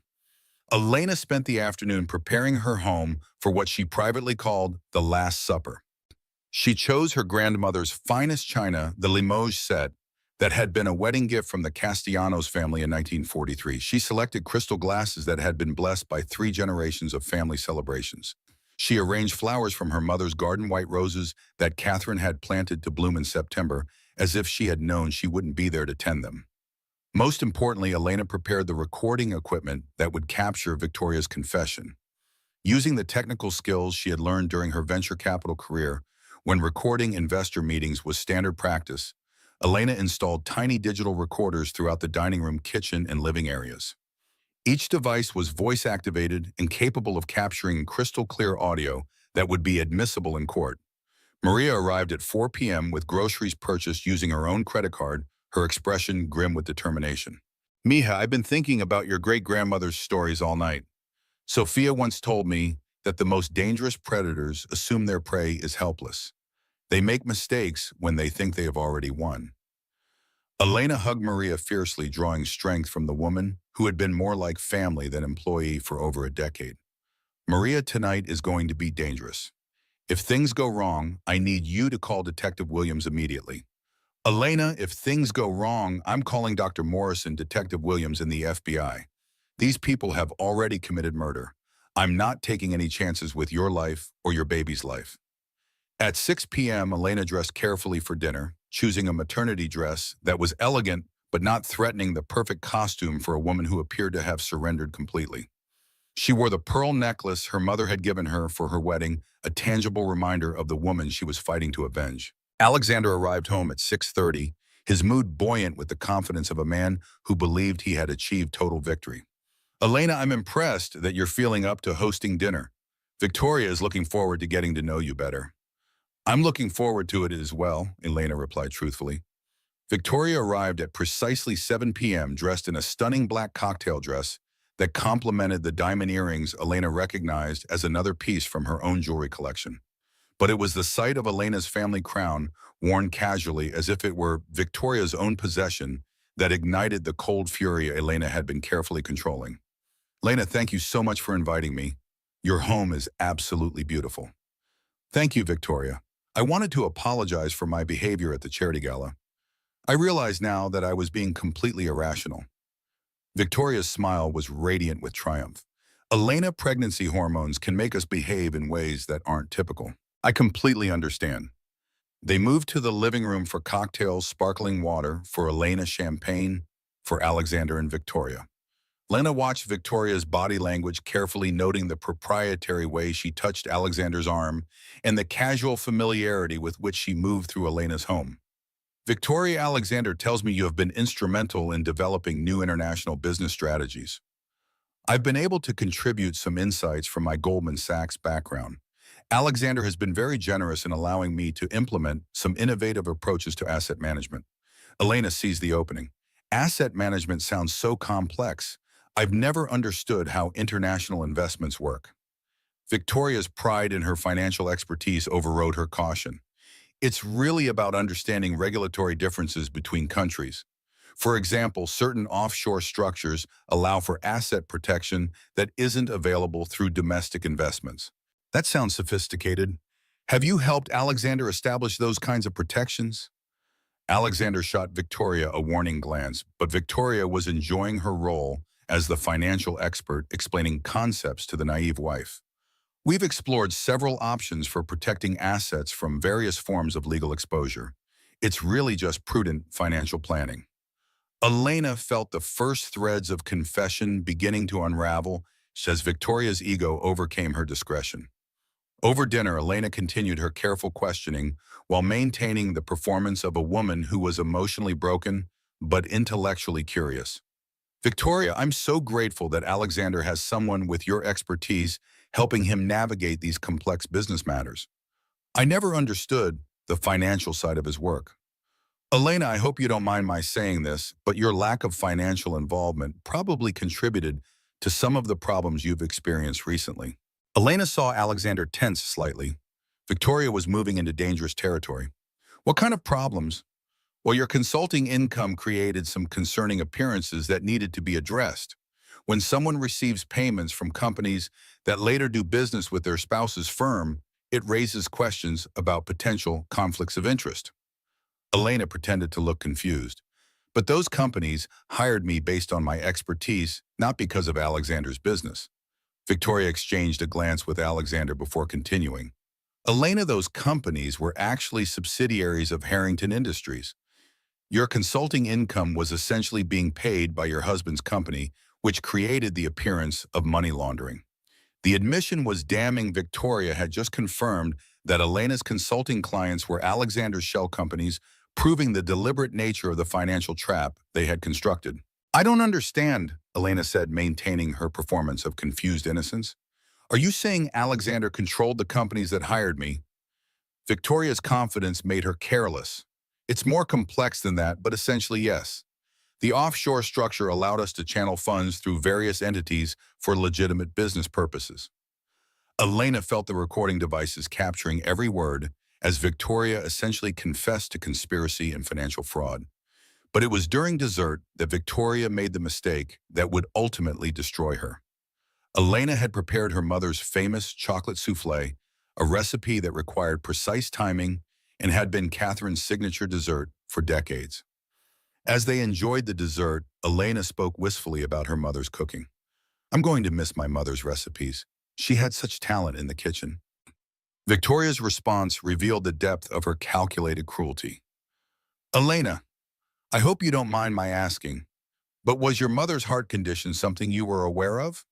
A: Elena spent the afternoon preparing her home for what she privately called the Last Supper. She chose her grandmother's finest china, the Limoges set, that had been a wedding gift from the Castellanos family in 1943. She selected crystal glasses that had been blessed by 3 generations of family celebrations. She arranged flowers from her mother's garden white roses that Catherine had planted to bloom in September, as if she had known she wouldn't be there to tend them. Most importantly, Elena prepared the recording equipment that would capture Victoria's confession. Using the technical skills she had learned during her venture capital career, when recording investor meetings was standard practice, Elena installed tiny digital recorders throughout the dining room, kitchen, and living areas. Each device was voice-activated and capable of capturing crystal-clear audio that would be admissible in court. Maria arrived at 4 p.m. with groceries purchased using her own credit card, her expression grim with determination. Mija, I've been thinking about your great-grandmother's stories all night. Sophia once told me that the most dangerous predators assume their prey is helpless. They make mistakes when they think they have already won. Elena hugged Maria fiercely, drawing strength from the woman who had been more like family than employee for over a decade. Maria, tonight is going to be dangerous. If things go wrong, I need you to call Detective Williams immediately. Elena, if things go wrong, I'm calling Dr. Morrison, Detective Williams, and the FBI. These people have already committed murder. I'm not taking any chances with your life or your baby's life. At 6 p.m., Elena dressed carefully for dinner, choosing a maternity dress that was elegant but not threatening, the perfect costume for a woman who appeared to have surrendered completely. She wore the pearl necklace her mother had given her for her wedding, a tangible reminder of the woman she was fighting to avenge. Alexander arrived home at 6:30, his mood buoyant with the confidence of a man who believed he had achieved total victory. Elena, I'm impressed that you're feeling up to hosting dinner. Victoria is looking forward to getting to know you better. I'm looking forward to it as well, Elena replied truthfully. Victoria arrived at precisely 7 p.m. dressed in a stunning black cocktail dress that complemented the diamond earrings Elena recognized as another piece from her own jewelry collection. But it was the sight of Elena's family crown, worn casually as if it were Victoria's own possession, that ignited the cold fury Elena had been carefully controlling. Elena, thank you so much for inviting me. Your home is absolutely beautiful. Thank you, Victoria. I wanted to apologize for my behavior at the charity gala. I realize now that I was being completely irrational. Victoria's smile was radiant with triumph. Elena, pregnancy hormones can make us behave in ways that aren't typical. I completely understand. They moved to the living room for cocktails, sparkling water, for Elena champagne, for Alexander and Victoria. Lena watched Victoria's body language, carefully noting the proprietary way she touched Alexander's arm and the casual familiarity with which she moved through Elena's home. Victoria, Alexander tells me you have been instrumental in developing new international business strategies. I've been able to contribute some insights from my Goldman Sachs background. Alexander has been very generous in allowing me to implement some innovative approaches to asset management. Elena sees the opening. Asset management sounds so complex. I've never understood how international investments work. Victoria's pride in her financial expertise overrode her caution. It's really about understanding regulatory differences between countries. For example, certain offshore structures allow for asset protection that isn't available through domestic investments. That sounds sophisticated. Have you helped Alexander establish those kinds of protections? Alexander shot Victoria a warning glance, but Victoria was enjoying her role as the financial expert explaining concepts to the naive wife. We've explored several options for protecting assets from various forms of legal exposure. It's really just prudent financial planning. Elena felt the first threads of confession beginning to unravel as Victoria's ego overcame her discretion. Over dinner, Elena continued her careful questioning while maintaining the performance of a woman who was emotionally broken but intellectually curious. Victoria, I'm so grateful that Alexander has someone with your expertise helping him navigate these complex business matters. I never understood the financial side of his work. Elena, I hope you don't mind my saying this, but your lack of financial involvement probably contributed to some of the problems you've experienced recently. Elena saw Alexander tense slightly. Victoria was moving into dangerous territory. What kind of problems? Well, your consulting income created some concerning appearances that needed to be addressed. When someone receives payments from companies that later do business with their spouse's firm, it raises questions about potential conflicts of interest. Elena pretended to look confused. But those companies hired me based on my expertise, not because of Alexander's business. Victoria exchanged a glance with Alexander before continuing. Elena, those companies were actually subsidiaries of Harrington Industries. Your consulting income was essentially being paid by your husband's company, which created the appearance of money laundering. The admission was damning. Victoria had just confirmed that Elena's consulting clients were Alexander's shell companies, proving the deliberate nature of the financial trap they had constructed. I don't understand, Elena said, maintaining her performance of confused innocence. Are you saying Alexander controlled the companies that hired me? Victoria's confidence made her careless. It's more complex than that, but essentially yes. The offshore structure allowed us to channel funds through various entities for legitimate business purposes. Elena felt the recording devices capturing every word as Victoria essentially confessed to conspiracy and financial fraud. But it was during dessert that Victoria made the mistake that would ultimately destroy her. Elena had prepared her mother's famous chocolate souffle, a recipe that required precise timing and had been Catherine's signature dessert for decades. As they enjoyed the dessert, Elena spoke wistfully about her mother's cooking. I'm going to miss my mother's recipes. She had such talent in the kitchen. Victoria's response revealed the depth of her calculated cruelty. Elena, I hope you don't mind my asking, but was your mother's heart condition something you were aware of?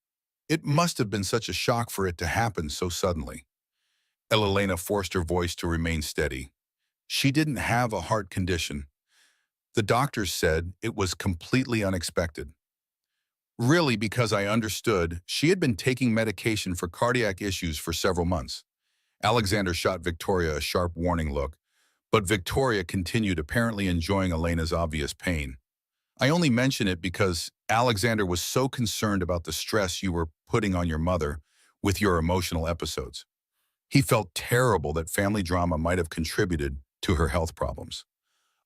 A: It must have been such a shock for it to happen so suddenly. Elena forced her voice to remain steady. She didn't have a heart condition. The doctors said it was completely unexpected. Really, because I understood she had been taking medication for cardiac issues for several months. Alexander shot Victoria a sharp warning look, but Victoria continued, apparently enjoying Elena's obvious pain. I only mention it because Alexander was so concerned about the stress you were putting on your mother with your emotional episodes. He felt terrible that family drama might have contributed to her health problems.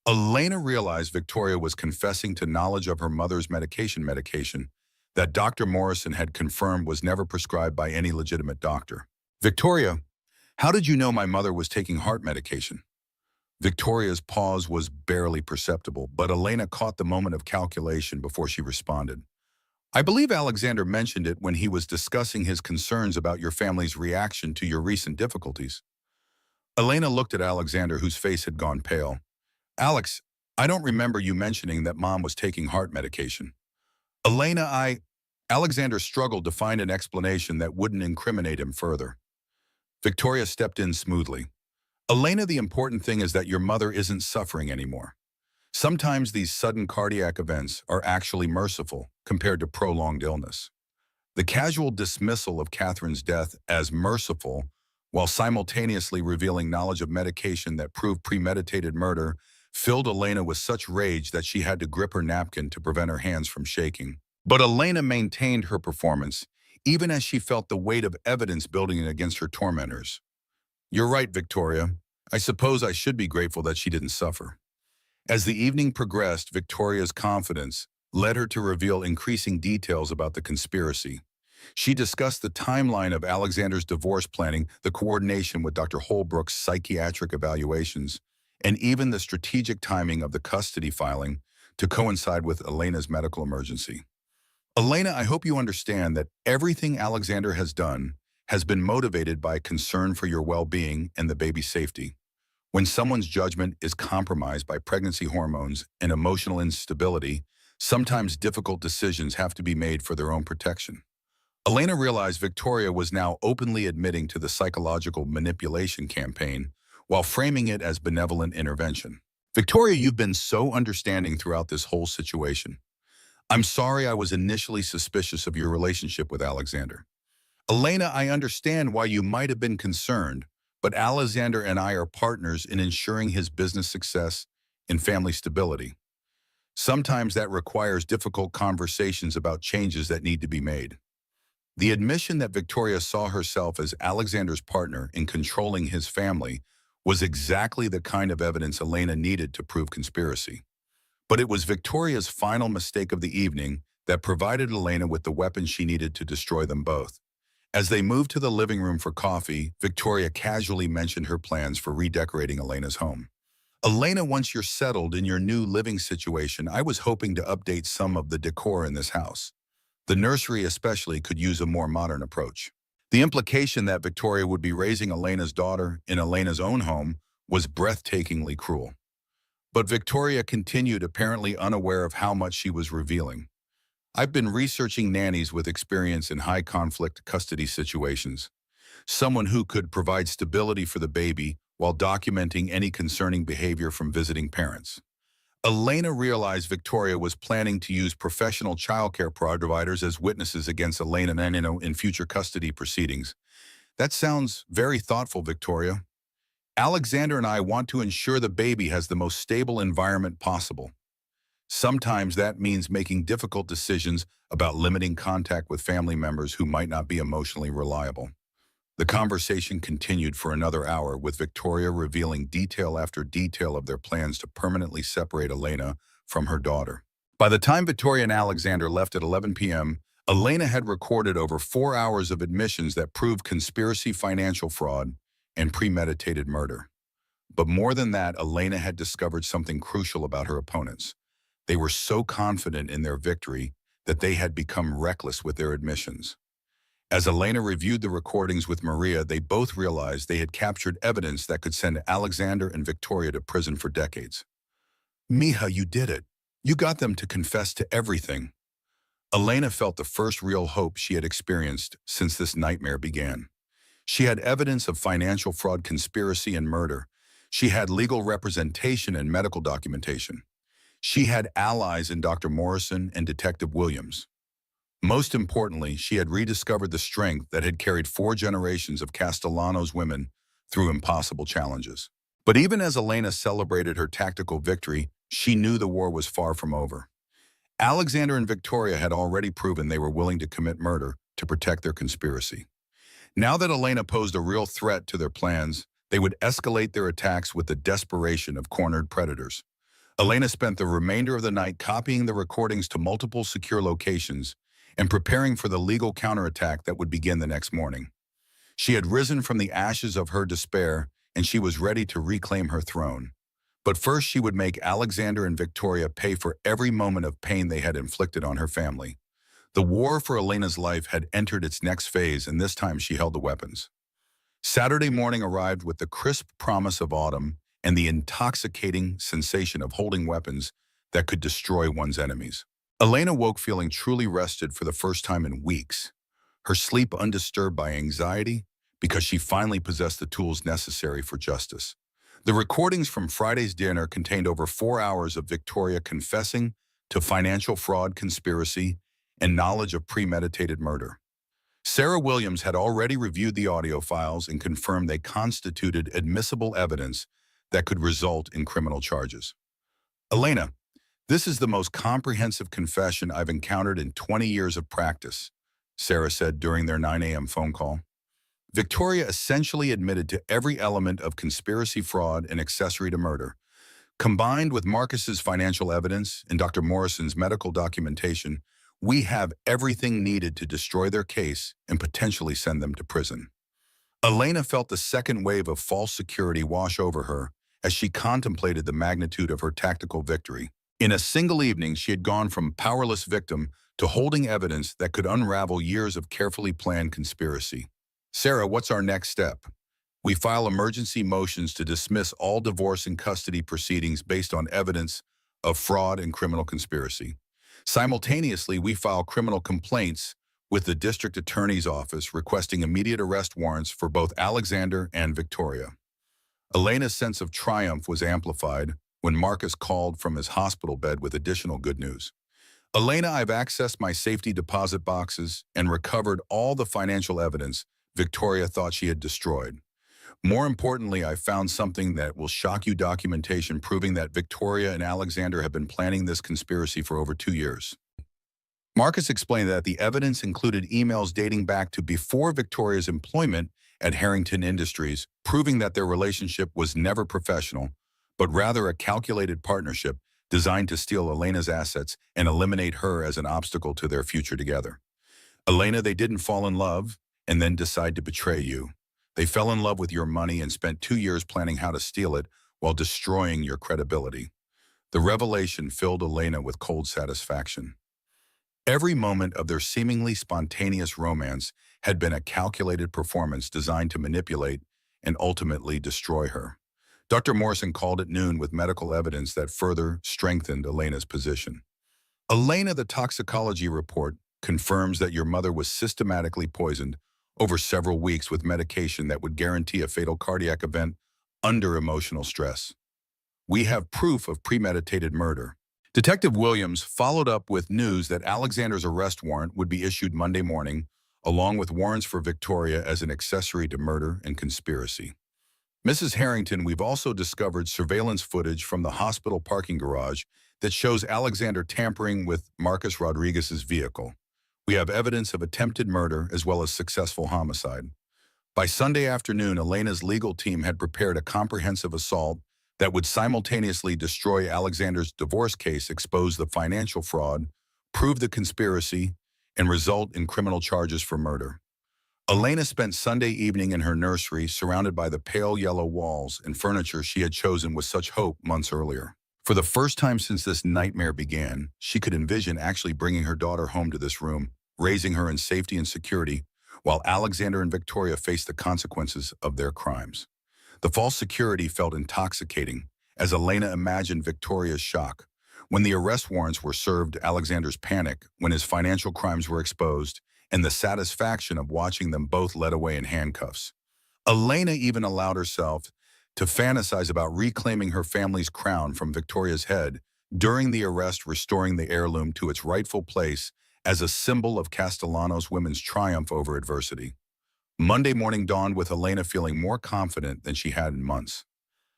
A: Elena realized Victoria was confessing to knowledge of her mother's medication that Dr. Morrison had confirmed was never prescribed by any legitimate doctor. Victoria, how did you know my mother was taking heart medication? Victoria's pause was barely perceptible, but Elena caught the moment of calculation before she responded. I believe Alexander mentioned it when he was discussing his concerns about your family's reaction to your recent difficulties. Elena looked at Alexander, whose face had gone pale. Alex, I don't remember you mentioning that Mom was taking heart medication. Elena, Alexander struggled to find an explanation that wouldn't incriminate him further. Victoria stepped in smoothly. Elena, the important thing is that your mother isn't suffering anymore. Sometimes these sudden cardiac events are actually merciful compared to prolonged illness. The casual dismissal of Catherine's death as merciful, while simultaneously revealing knowledge of medication that proved premeditated murder, filled Elena with such rage that she had to grip her napkin to prevent her hands from shaking. But Elena maintained her performance, even as she felt the weight of evidence building against her tormentors. You're right, Victoria. I suppose I should be grateful that she didn't suffer. As the evening progressed, Victoria's confidence led her to reveal increasing details about the conspiracy. She discussed the timeline of Alexander's divorce planning, the coordination with Dr. Holbrook's psychiatric evaluations, and even the strategic timing of the custody filing to coincide with Elena's medical emergency. Elena, I hope you understand that everything Alexander has done has been motivated by concern for your well-being and the baby's safety. When someone's judgment is compromised by pregnancy hormones and emotional instability, sometimes difficult decisions have to be made for their own protection. Elena realized Victoria was now openly admitting to the psychological manipulation campaign while framing it as benevolent intervention. Victoria, you've been so understanding throughout this whole situation. I'm sorry I was initially suspicious of your relationship with Alexander. Elena, I understand why you might have been concerned, but Alexander and I are partners in ensuring his business success and family stability. Sometimes that requires difficult conversations about changes that need to be made. The admission that Victoria saw herself as Alexander's partner in controlling his family was exactly the kind of evidence Elena needed to prove conspiracy. But it was Victoria's final mistake of the evening that provided Elena with the weapon she needed to destroy them both. As they moved to the living room for coffee, Victoria casually mentioned her plans for redecorating Elena's home. Elena, once you're settled in your new living situation, I was hoping to update some of the decor in this house. The nursery especially could use a more modern approach. The implication that Victoria would be raising Elena's daughter in Elena's own home was breathtakingly cruel. But Victoria continued, apparently unaware of how much she was revealing. I've been researching nannies with experience in high-conflict custody situations, someone who could provide stability for the baby while documenting any concerning behavior from visiting parents. Elena realized Victoria was planning to use professional childcare providers as witnesses against Elena in future custody proceedings. That sounds very thoughtful, Victoria. Alexander and I want to ensure the baby has the most stable environment possible. Sometimes that means making difficult decisions about limiting contact with family members who might not be emotionally reliable. The conversation continued for another hour, with Victoria revealing detail after detail of their plans to permanently separate Elena from her daughter. By the time Victoria and Alexander left at 11 p.m., Elena had recorded over 4 hours of admissions that proved conspiracy, financial fraud, and premeditated murder. But more than that, Elena had discovered something crucial about her opponents. They were so confident in their victory that they had become reckless with their admissions. As Elena reviewed the recordings with Maria, they both realized they had captured evidence that could send Alexander and Victoria to prison for decades. Mija, you did it. You got them to confess to everything. Elena felt the first real hope she had experienced since this nightmare began. She had evidence of financial fraud, conspiracy, and murder. She had legal representation and medical documentation. She had allies in Dr. Morrison and Detective Williams. Most importantly, she had rediscovered the strength that had carried 4 generations of Castellano's women through impossible challenges. But even as Elena celebrated her tactical victory, she knew the war was far from over. Alexander and Victoria had already proven they were willing to commit murder to protect their conspiracy. Now that Elena posed a real threat to their plans, they would escalate their attacks with the desperation of cornered predators. Elena spent the remainder of the night copying the recordings to multiple secure locations and preparing for the legal counterattack that would begin the next morning. She had risen from the ashes of her despair, and she was ready to reclaim her throne. But first, she would make Alexander and Victoria pay for every moment of pain they had inflicted on her family. The war for Elena's life had entered its next phase, and this time she held the weapons. Saturday morning arrived with the crisp promise of autumn and the intoxicating sensation of holding weapons that could destroy one's enemies. Elena woke feeling truly rested for the first time in weeks, her sleep undisturbed by anxiety because she finally possessed the tools necessary for justice. The recordings from Friday's dinner contained over 4 hours of Victoria confessing to financial fraud, conspiracy, and knowledge of premeditated murder. Sarah Williams had already reviewed the audio files and confirmed they constituted admissible evidence that could result in criminal charges. Elena, this is the most comprehensive confession I've encountered in 20 years of practice, Sarah said during their 9 a.m. phone call. Victoria essentially admitted to every element of conspiracy, fraud, and accessory to murder. Combined with Marcus's financial evidence and Dr. Morrison's medical documentation, we have everything needed to destroy their case and potentially send them to prison. Elena felt the second wave of false security wash over her as she contemplated the magnitude of her tactical victory. In a single evening, she had gone from powerless victim to holding evidence that could unravel years of carefully planned conspiracy. Sarah, what's our next step? We file emergency motions to dismiss all divorce and custody proceedings based on evidence of fraud and criminal conspiracy. Simultaneously, we file criminal complaints with the district attorney's office requesting immediate arrest warrants for both Alexander and Victoria. Elena's sense of triumph was amplified when Marcus called from his hospital bed with additional good news. Elena, I've accessed my safety deposit boxes and recovered all the financial evidence Victoria thought she had destroyed. More importantly, I found something that will shock you: documentation proving that Victoria and Alexander have been planning this conspiracy for over 2 years. Marcus explained that the evidence included emails dating back to before Victoria's employment at Harrington Industries, proving that their relationship was never professional, but rather a calculated partnership designed to steal Elena's assets and eliminate her as an obstacle to their future together. Elena, they didn't fall in love and then decide to betray you. They fell in love with your money and spent 2 years planning how to steal it while destroying your credibility. The revelation filled Elena with cold satisfaction. Every moment of their seemingly spontaneous romance had been a calculated performance designed to manipulate and ultimately destroy her. Dr. Morrison called at noon with medical evidence that further strengthened Elena's position. Elena, the toxicology report confirms that your mother was systematically poisoned over several weeks with medication that would guarantee a fatal cardiac event under emotional stress. We have proof of premeditated murder. Detective Williams followed up with news that Alexander's arrest warrant would be issued Monday morning, along with warrants for Victoria as an accessory to murder and conspiracy. Mrs. Harrington, we've also discovered surveillance footage from the hospital parking garage that shows Alexander tampering with Marcus Rodriguez's vehicle. We have evidence of attempted murder as well as successful homicide. By Sunday afternoon, Elena's legal team had prepared a comprehensive assault that would simultaneously destroy Alexander's divorce case, expose the financial fraud, prove the conspiracy, and result in criminal charges for murder. Elena spent Sunday evening in her nursery, surrounded by the pale yellow walls and furniture she had chosen with such hope months earlier. For the first time since this nightmare began, she could envision actually bringing her daughter home to this room, raising her in safety and security, while Alexander and Victoria faced the consequences of their crimes. The false security felt intoxicating as Elena imagined Victoria's shock when the arrest warrants were served, Alexander's panic when his financial crimes were exposed, and the satisfaction of watching them both led away in handcuffs. Elena even allowed herself to fantasize about reclaiming her family's crown from Victoria's head during the arrest, restoring the heirloom to its rightful place as a symbol of Castellanos women's triumph over adversity. Monday morning dawned with Elena feeling more confident than she had in months.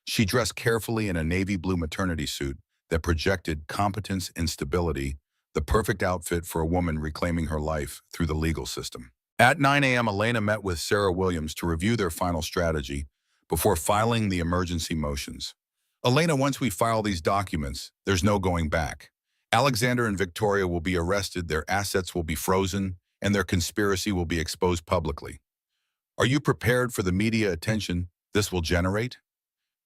A: She dressed carefully in a navy blue maternity suit that projected competence and stability, the perfect outfit for a woman reclaiming her life through the legal system. At 9 a.m., Elena met with Sarah Williams to review their final strategy before filing the emergency motions. Elena, once we file these documents, there's no going back. Alexander and Victoria will be arrested, their assets will be frozen, and their conspiracy will be exposed publicly. Are you prepared for the media attention this will generate?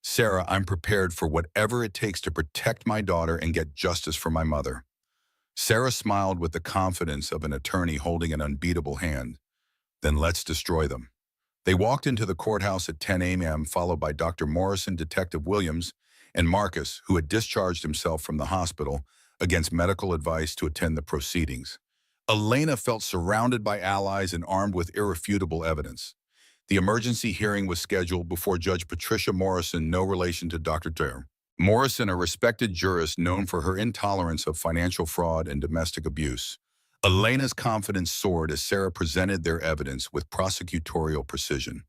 A: Sarah, I'm prepared for whatever it takes to protect my daughter and get justice for my mother. Sarah smiled with the confidence of an attorney holding an unbeatable hand. Then let's destroy them. They walked into the courthouse at 10 a.m., followed by Dr. Morrison, Detective Williams, and Marcus, who had discharged himself from the hospital against medical advice to attend the proceedings. Elena felt surrounded by allies and armed with irrefutable evidence. The emergency hearing was scheduled before Judge Patricia Morrison, no relation to Dr. Dare. Morrison, a respected jurist known for her intolerance of financial fraud and domestic abuse. Elena's confidence soared as Sarah presented their evidence with prosecutorial precision.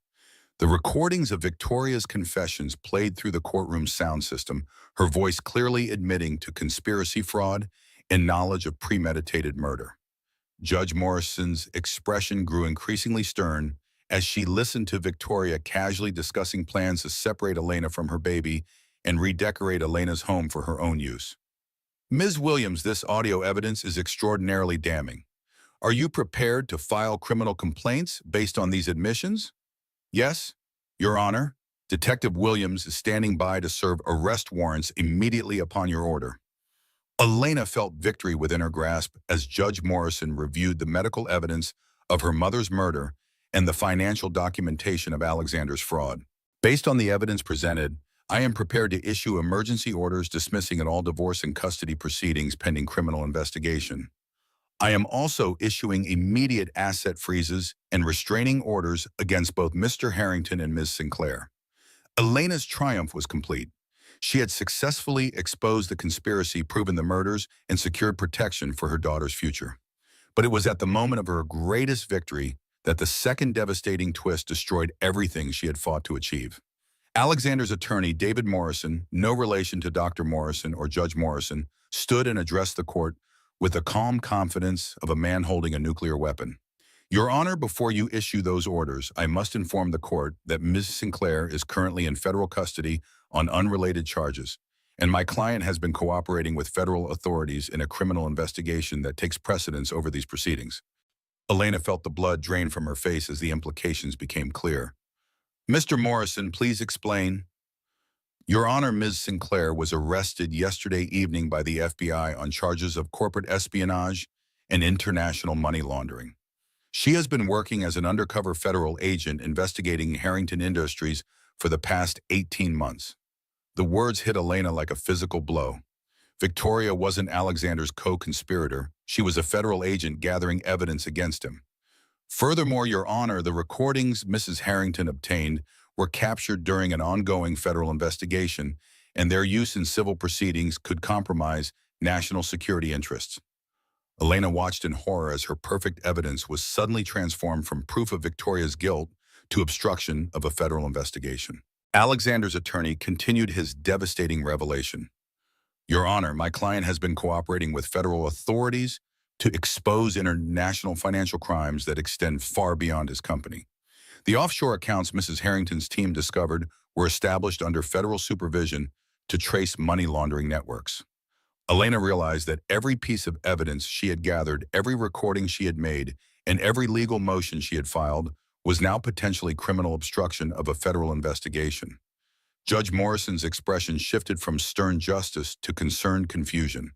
A: The recordings of Victoria's confessions played through the courtroom's sound system, her voice clearly admitting to conspiracy fraud and knowledge of premeditated murder. Judge Morrison's expression grew increasingly stern as she listened to Victoria casually discussing plans to separate Elena from her baby and redecorate Elena's home for her own use. Ms. Williams, this audio evidence is extraordinarily damning. Are you prepared to file criminal complaints based on these admissions? Yes, Your Honor. Detective Williams is standing by to serve arrest warrants immediately upon your order. Elena felt victory within her grasp as Judge Morrison reviewed the medical evidence of her mother's murder and the financial documentation of Alexander's fraud. Based on the evidence presented, I am prepared to issue emergency orders dismissing all divorce and custody proceedings pending criminal investigation. I am also issuing immediate asset freezes and restraining orders against both Mr. Harrington and Ms. Sinclair. Elena's triumph was complete. She had successfully exposed the conspiracy, proven the murders, and secured protection for her daughter's future. But it was at the moment of her greatest victory that the second devastating twist destroyed everything she had fought to achieve. Alexander's attorney, David Morrison, no relation to Dr. Morrison or Judge Morrison, stood and addressed the court with the calm confidence of a man holding a nuclear weapon. Your Honor, before you issue those orders, I must inform the court that Ms. Sinclair is currently in federal custody on unrelated charges, and my client has been cooperating with federal authorities in a criminal investigation that takes precedence over these proceedings. Elena felt the blood drain from her face as the implications became clear. Mr. Morrison, please explain. Your Honor, Ms. Sinclair was arrested yesterday evening by the FBI on charges of corporate espionage and international money laundering. She has been working as an undercover federal agent investigating Harrington Industries for the past 18 months. The words hit Elena like a physical blow. Victoria wasn't Alexander's co-conspirator. She was a federal agent gathering evidence against him. Furthermore, Your Honor, the recordings Mrs. Harrington obtained were captured during an ongoing federal investigation, and their use in civil proceedings could compromise national security interests. Elena watched in horror as her perfect evidence was suddenly transformed from proof of Victoria's guilt to obstruction of a federal investigation. Alexander's attorney continued his devastating revelation. Your Honor, my client has been cooperating with federal authorities to expose international financial crimes that extend far beyond his company. The offshore accounts Mrs. Harrington's team discovered were established under federal supervision to trace money laundering networks. Elena realized that every piece of evidence she had gathered, every recording she had made, and every legal motion she had filed was now potentially criminal obstruction of a federal investigation. Judge Morrison's expression shifted from stern justice to concerned confusion.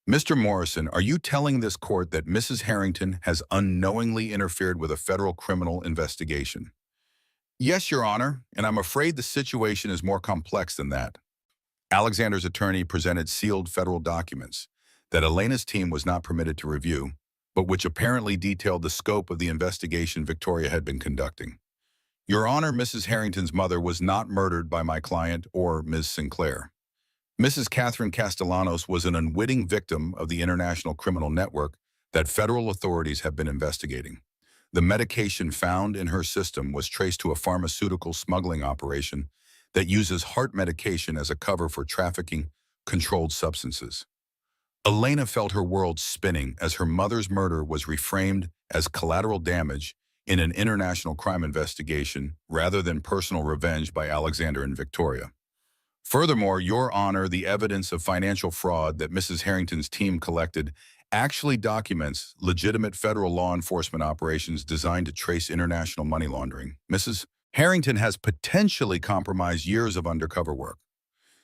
A: Mr. Morrison, are you telling this court that Mrs. Harrington has unknowingly interfered with a federal criminal investigation? Yes, Your Honor, and I'm afraid the situation is more complex than that. Alexander's attorney presented sealed federal documents that Elena's team was not permitted to review, but which apparently detailed the scope of the investigation Victoria had been conducting. Your Honor, Mrs. Harrington's mother was not murdered by my client or Ms. Sinclair. Mrs. Catherine Castellanos was an unwitting victim of the international criminal network that federal authorities have been investigating. The medication found in her system was traced to a pharmaceutical smuggling operation that uses heart medication as a cover for trafficking controlled substances. Elena felt her world spinning as her mother's murder was reframed as collateral damage in an international crime investigation rather than personal revenge by Alexander and Victoria. Furthermore, Your Honor, the evidence of financial fraud that Mrs. Harrington's team collected actually documents legitimate federal law enforcement operations designed to trace international money laundering. Mrs. Harrington has potentially compromised years of undercover work.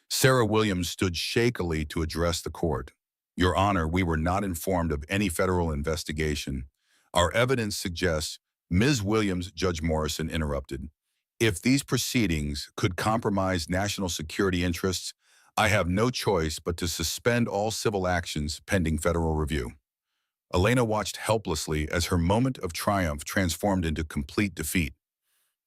A: Sarah Williams stood shakily to address the court. Your Honor, we were not informed of any federal investigation. Our evidence suggests Ms. Williams, Judge Morrison interrupted. If these proceedings could compromise national security interests, I have no choice but to suspend all civil actions pending federal review. Elena watched helplessly as her moment of triumph transformed into complete defeat.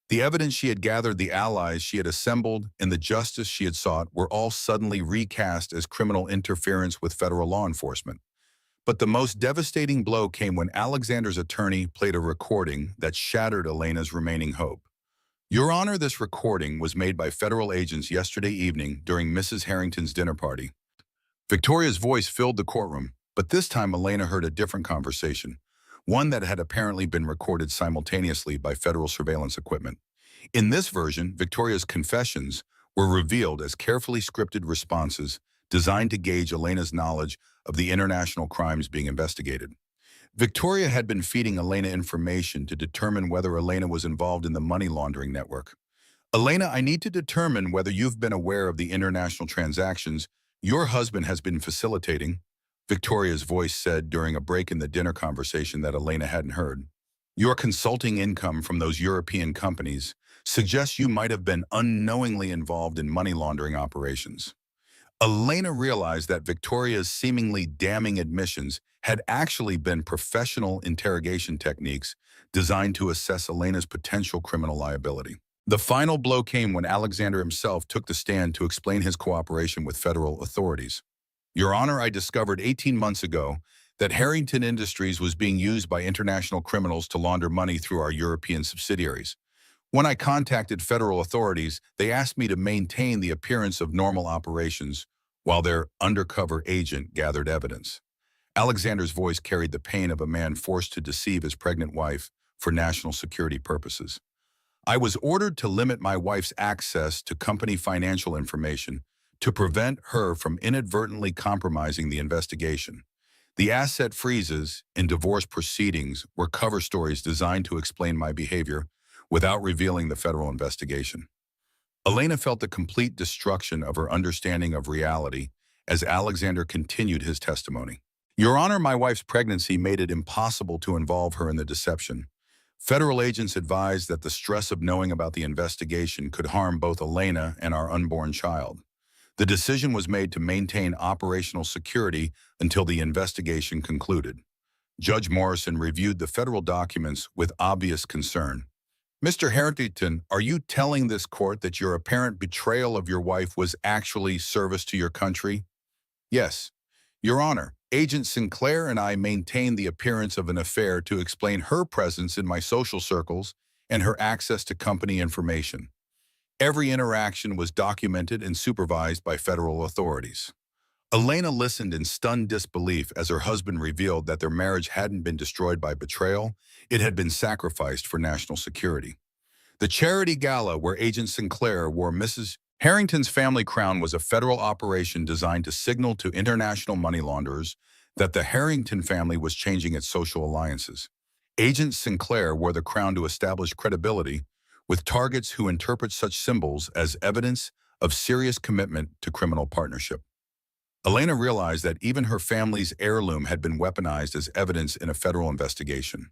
A: The evidence she had gathered, the allies she had assembled, and the justice she had sought were all suddenly recast as criminal interference with federal law enforcement. But the most devastating blow came when Alexander's attorney played a recording that shattered Elena's remaining hope. Your Honor, this recording was made by federal agents yesterday evening during Mrs. Harrington's dinner party. Victoria's voice filled the courtroom, but this time Elena heard a different conversation, one that had apparently been recorded simultaneously by federal surveillance equipment. In this version, Victoria's confessions were revealed as carefully scripted responses designed to gauge Elena's knowledge of the international crimes being investigated. Victoria had been feeding Elena information to determine whether Elena was involved in the money laundering network. Elena, I need to determine whether you've been aware of the international transactions your husband has been facilitating, Victoria's voice said during a break in the dinner conversation that Elena hadn't heard. Your consulting income from those European companies suggests you might have been unknowingly involved in money laundering operations. Elena realized that Victoria's seemingly damning admissions had actually been professional interrogation techniques designed to assess Elena's potential criminal liability. The final blow came when Alexander himself took the stand to explain his cooperation with federal authorities. Your Honor, I discovered 18 months ago that Harrington Industries was being used by international criminals to launder money through our European subsidiaries. When I contacted federal authorities, they asked me to maintain the appearance of normal operations while their undercover agent gathered evidence. Alexander's voice carried the pain of a man forced to deceive his pregnant wife for national security purposes. I was ordered to limit my wife's access to company financial information to prevent her from inadvertently compromising the investigation. The asset freezes in divorce proceedings were cover stories designed to explain my behavior without revealing the federal investigation. Elena felt the complete destruction of her understanding of reality as Alexander continued his testimony. Your Honor, my wife's pregnancy made it impossible to involve her in the deception. Federal agents advised that the stress of knowing about the investigation could harm both Elena and our unborn child. The decision was made to maintain operational security until the investigation concluded. Judge Morrison reviewed the federal documents with obvious concern. Mr. Harrington, are you telling this court that your apparent betrayal of your wife was actually service to your country? Yes. Your Honor, Agent Sinclair and I maintained the appearance of an affair to explain her presence in my social circles and her access to company information. Every interaction was documented and supervised by federal authorities. Elena listened in stunned disbelief as her husband revealed that their marriage hadn't been destroyed by betrayal, it had been sacrificed for national security. The charity gala where Agent Sinclair wore Mrs. Harrington's family crown was a federal operation designed to signal to international money launderers that the Harrington family was changing its social alliances. Agent Sinclair wore the crown to establish credibility with targets who interpret such symbols as evidence of serious commitment to criminal partnership. Elena realized that even her family's heirloom had been weaponized as evidence in a federal investigation.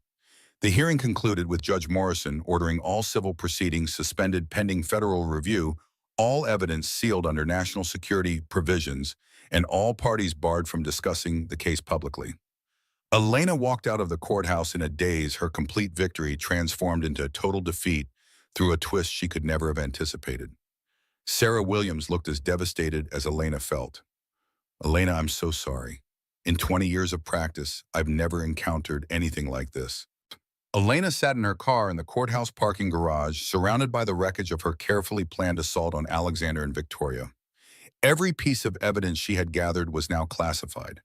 A: The hearing concluded with Judge Morrison ordering all civil proceedings suspended pending federal review, all evidence sealed under national security provisions, and all parties barred from discussing the case publicly. Elena walked out of the courthouse in a daze, her complete victory transformed into a total defeat through a twist she could never have anticipated. Sarah Williams looked as devastated as Elena felt. Elena, I'm so sorry. In 20 years of practice, I've never encountered anything like this. Elena sat in her car in the courthouse parking garage, surrounded by the wreckage of her carefully planned assault on Alexander and Victoria. Every piece of evidence she had gathered was now classified.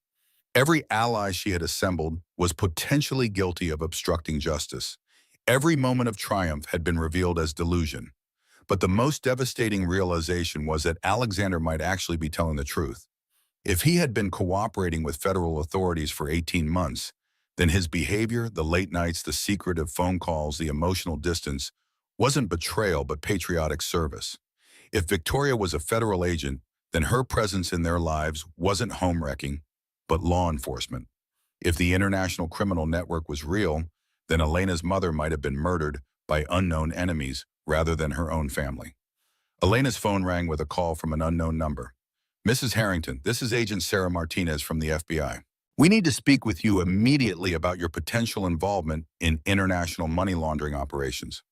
A: Every ally she had assembled was potentially guilty of obstructing justice. Every moment of triumph had been revealed as delusion. But the most devastating realization was that Alexander might actually be telling the truth. If he had been cooperating with federal authorities for 18 months, then his behavior, the late nights, the secretive phone calls, the emotional distance, wasn't betrayal but patriotic service. If Victoria was a federal agent, then her presence in their lives wasn't home-wrecking, but law enforcement. If the international criminal network was real, then Elena's mother might have been murdered by unknown enemies rather than her own family. Elena's phone rang with a call from an unknown number. "Mrs. Harrington, this is Agent Sarah Martinez from the FBI. We need to speak with you immediately about your potential involvement in international money laundering operations."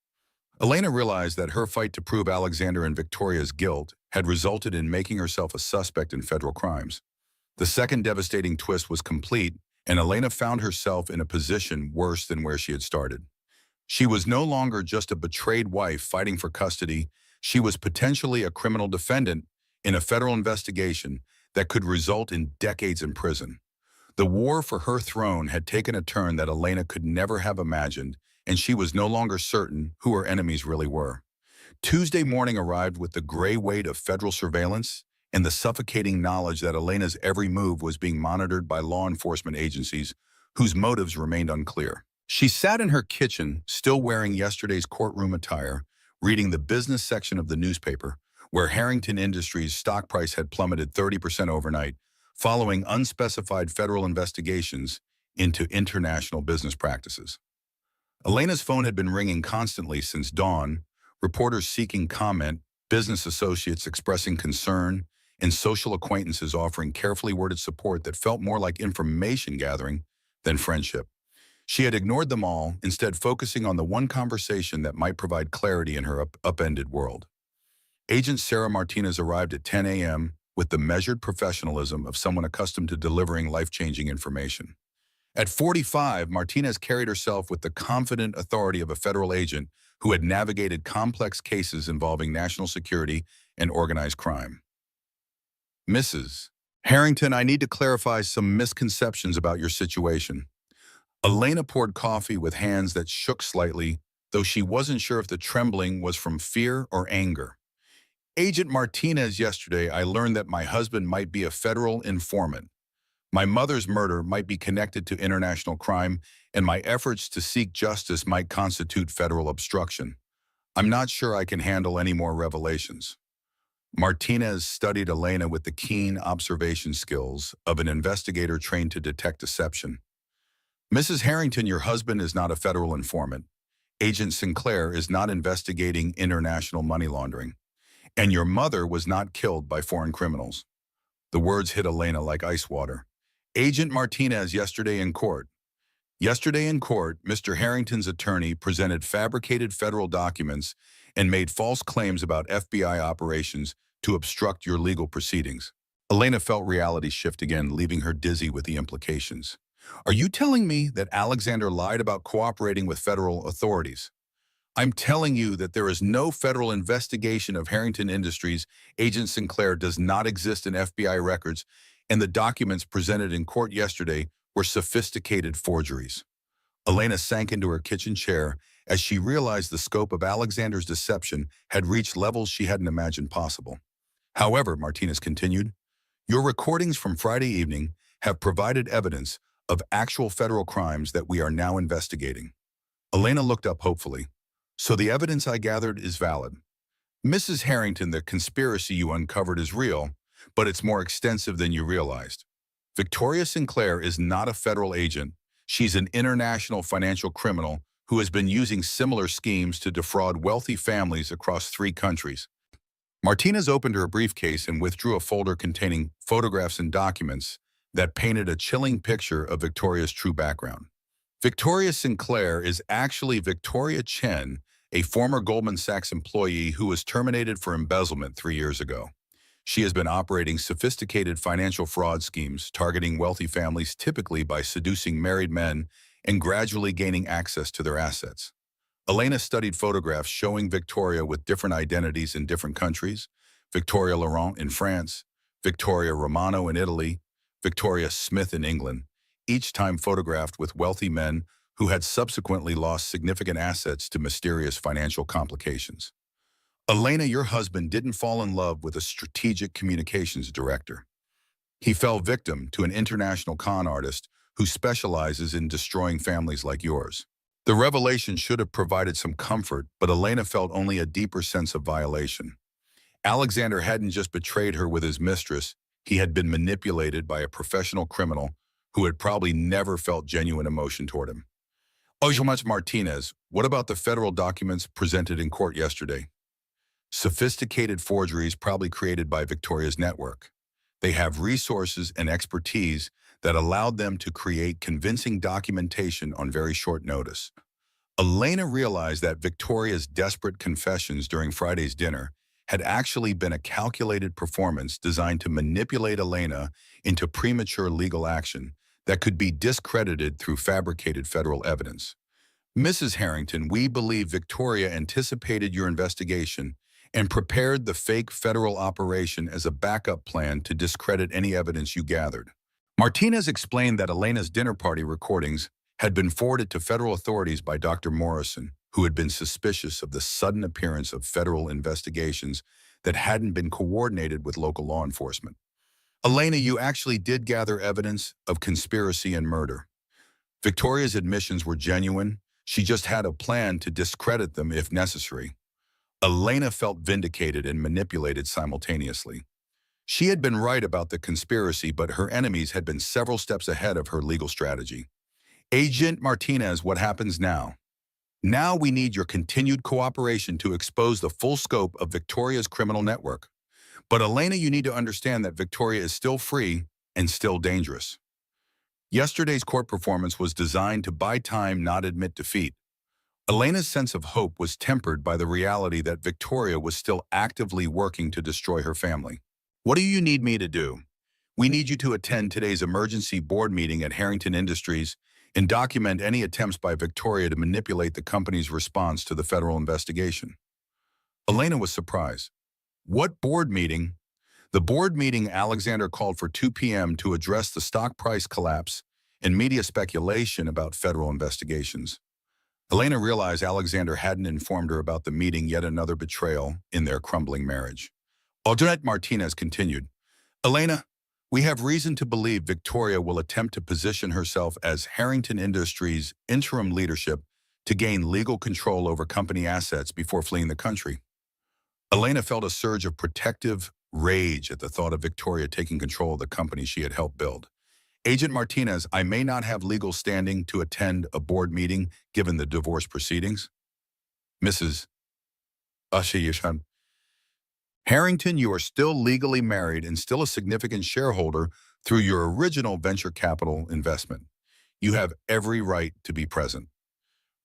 A: Elena realized that her fight to prove Alexander and Victoria's guilt had resulted in making herself a suspect in federal crimes. The second devastating twist was complete, and Elena found herself in a position worse than where she had started. She was no longer just a betrayed wife fighting for custody. She was potentially a criminal defendant in a federal investigation that could result in decades in prison. The war for her throne had taken a turn that Elena could never have imagined, and she was no longer certain who her enemies really were. Tuesday morning arrived with the gray weight of federal surveillance and the suffocating knowledge that Elena's every move was being monitored by law enforcement agencies whose motives remained unclear. She sat in her kitchen, still wearing yesterday's courtroom attire, reading the business section of the newspaper, where Harrington Industries' stock price had plummeted 30% overnight, following unspecified federal investigations into international business practices. Elena's phone had been ringing constantly since dawn, reporters seeking comment, business associates expressing concern, and social acquaintances offering carefully worded support that felt more like information gathering than friendship. She had ignored them all, instead focusing on the one conversation that might provide clarity in her upended world. Agent Sarah Martinez arrived at 10 a.m. with the measured professionalism of someone accustomed to delivering life-changing information. At 45, Martinez carried herself with the confident authority of a federal agent who had navigated complex cases involving national security and organized crime. "Mrs. Harrington, I need to clarify some misconceptions about your situation." Elena poured coffee with hands that shook slightly, though she wasn't sure if the trembling was from fear or anger. "Agent Martinez, yesterday I learned that my husband might be a federal informant. My mother's murder might be connected to international crime, and my efforts to seek justice might constitute federal obstruction. I'm not sure I can handle any more revelations." Martinez studied Elena with the keen observation skills of an investigator trained to detect deception. "Mrs. Harrington, your husband is not a federal informant. Agent Sinclair is not investigating international money laundering. And your mother was not killed by foreign criminals." The words hit Elena like ice water. "Agent Martinez, yesterday in court." Yesterday in court, Mr. Harrington's attorney presented fabricated federal documents and made false claims about FBI operations to obstruct your legal proceedings. Elena felt reality shift again, leaving her dizzy with the implications. "Are you telling me that Alexander lied about cooperating with federal authorities?" "I'm telling you that there is no federal investigation of Harrington Industries. Agent Sinclair does not exist in FBI records, and the documents presented in court yesterday were sophisticated forgeries." Elena sank into her kitchen chair as she realized the scope of Alexander's deception had reached levels she hadn't imagined possible. "However," Martinez continued, "your recordings from Friday evening have provided evidence of actual federal crimes that we are now investigating." Elena looked up hopefully. "So the evidence I gathered is valid?" "Mrs. Harrington, the conspiracy you uncovered is real, but it's more extensive than you realized. Victoria Sinclair is not a federal agent. She's an international financial criminal who has been using similar schemes to defraud wealthy families across 3 countries." Martinez opened her briefcase and withdrew a folder containing photographs and documents that painted a chilling picture of Victoria's true background. Victoria Sinclair is actually Victoria Chen, a former Goldman Sachs employee who was terminated for embezzlement 3 years ago. She has been operating sophisticated financial fraud schemes, targeting wealthy families typically by seducing married men and gradually gaining access to their assets. Elena studied photographs showing Victoria with different identities in different countries: Victoria Laurent in France, Victoria Romano in Italy, Victoria Smith in England, each time photographed with wealthy men who had subsequently lost significant assets to mysterious financial complications. "Elena, your husband didn't fall in love with a strategic communications director. He fell victim to an international con artist who specializes in destroying families like yours." The revelation should have provided some comfort, but Elena felt only a deeper sense of violation. Alexander hadn't just betrayed her with his mistress, he had been manipulated by a professional criminal who had probably never felt genuine emotion toward him. Ojo Martinez, what about the federal documents presented in court yesterday? Sophisticated forgeries probably created by Victoria's network. They have resources and expertise that allowed them to create convincing documentation on very short notice. Elena realized that Victoria's desperate confessions during Friday's dinner had actually been a calculated performance designed to manipulate Elena into premature legal action that could be discredited through fabricated federal evidence. Mrs. Harrington, we believe Victoria anticipated your investigation and prepared the fake federal operation as a backup plan to discredit any evidence you gathered. Martinez explained that Elena's dinner party recordings had been forwarded to federal authorities by Dr. Morrison, who had been suspicious of the sudden appearance of federal investigations that hadn't been coordinated with local law enforcement. Elena, you actually did gather evidence of conspiracy and murder. Victoria's admissions were genuine. She just had a plan to discredit them if necessary. Elena felt vindicated and manipulated simultaneously. She had been right about the conspiracy, but her enemies had been several steps ahead of her legal strategy. Agent Martinez, what happens now? Now we need your continued cooperation to expose the full scope of Victoria's criminal network. But Elena, you need to understand that Victoria is still free and still dangerous. Yesterday's court performance was designed to buy time, not admit defeat. Elena's sense of hope was tempered by the reality that Victoria was still actively working to destroy her family. What do you need me to do? We need you to attend today's emergency board meeting at Harrington Industries and document any attempts by Victoria to manipulate the company's response to the federal investigation. Elena was surprised. What board meeting? The board meeting Alexander called for 2 p.m. to address the stock price collapse and media speculation about federal investigations. Elena realized Alexander hadn't informed her about the meeting, yet another betrayal in their crumbling marriage. Audrey Martinez continued, Elena, we have reason to believe Victoria will attempt to position herself as Harrington Industries' interim leadership to gain legal control over company assets before fleeing the country. Elena felt a surge of protective rage at the thought of Victoria taking control of the company she had helped build. Agent Martinez, I may not have legal standing to attend a board meeting given the divorce proceedings. Mrs. Ashiyashan. Harrington, you are still legally married and still a significant shareholder through your original venture capital investment. You have every right to be present.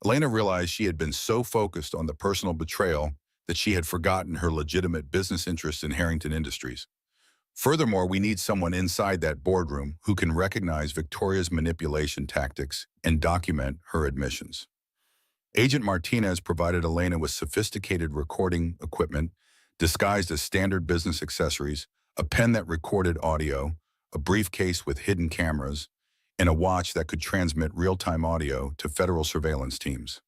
A: Elena realized she had been so focused on the personal betrayal that she had forgotten her legitimate business interests in Harrington Industries. Furthermore, we need someone inside that boardroom who can recognize Victoria's manipulation tactics and document her admissions. Agent Martinez provided Elena with sophisticated recording equipment disguised as standard business accessories, a pen that recorded audio, a briefcase with hidden cameras, and a watch that could transmit real-time audio to federal surveillance teams.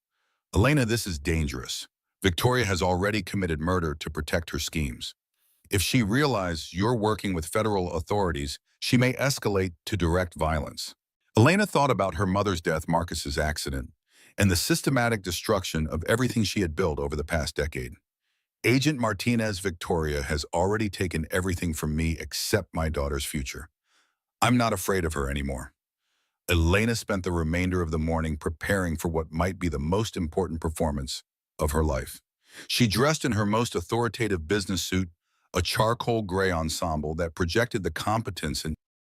A: Elena, this is dangerous. Victoria has already committed murder to protect her schemes. If she realizes you're working with federal authorities, she may escalate to direct violence. Elena thought about her mother's death, Marcus's accident, and the systematic destruction of everything she had built over the past decade. Agent Martinez, Victoria has already taken everything from me except my daughter's future. I'm not afraid of her anymore. Elena spent the remainder of the morning preparing for what might be the most important performance of her life. She dressed in her most authoritative business suit, a charcoal gray ensemble that projected the competence and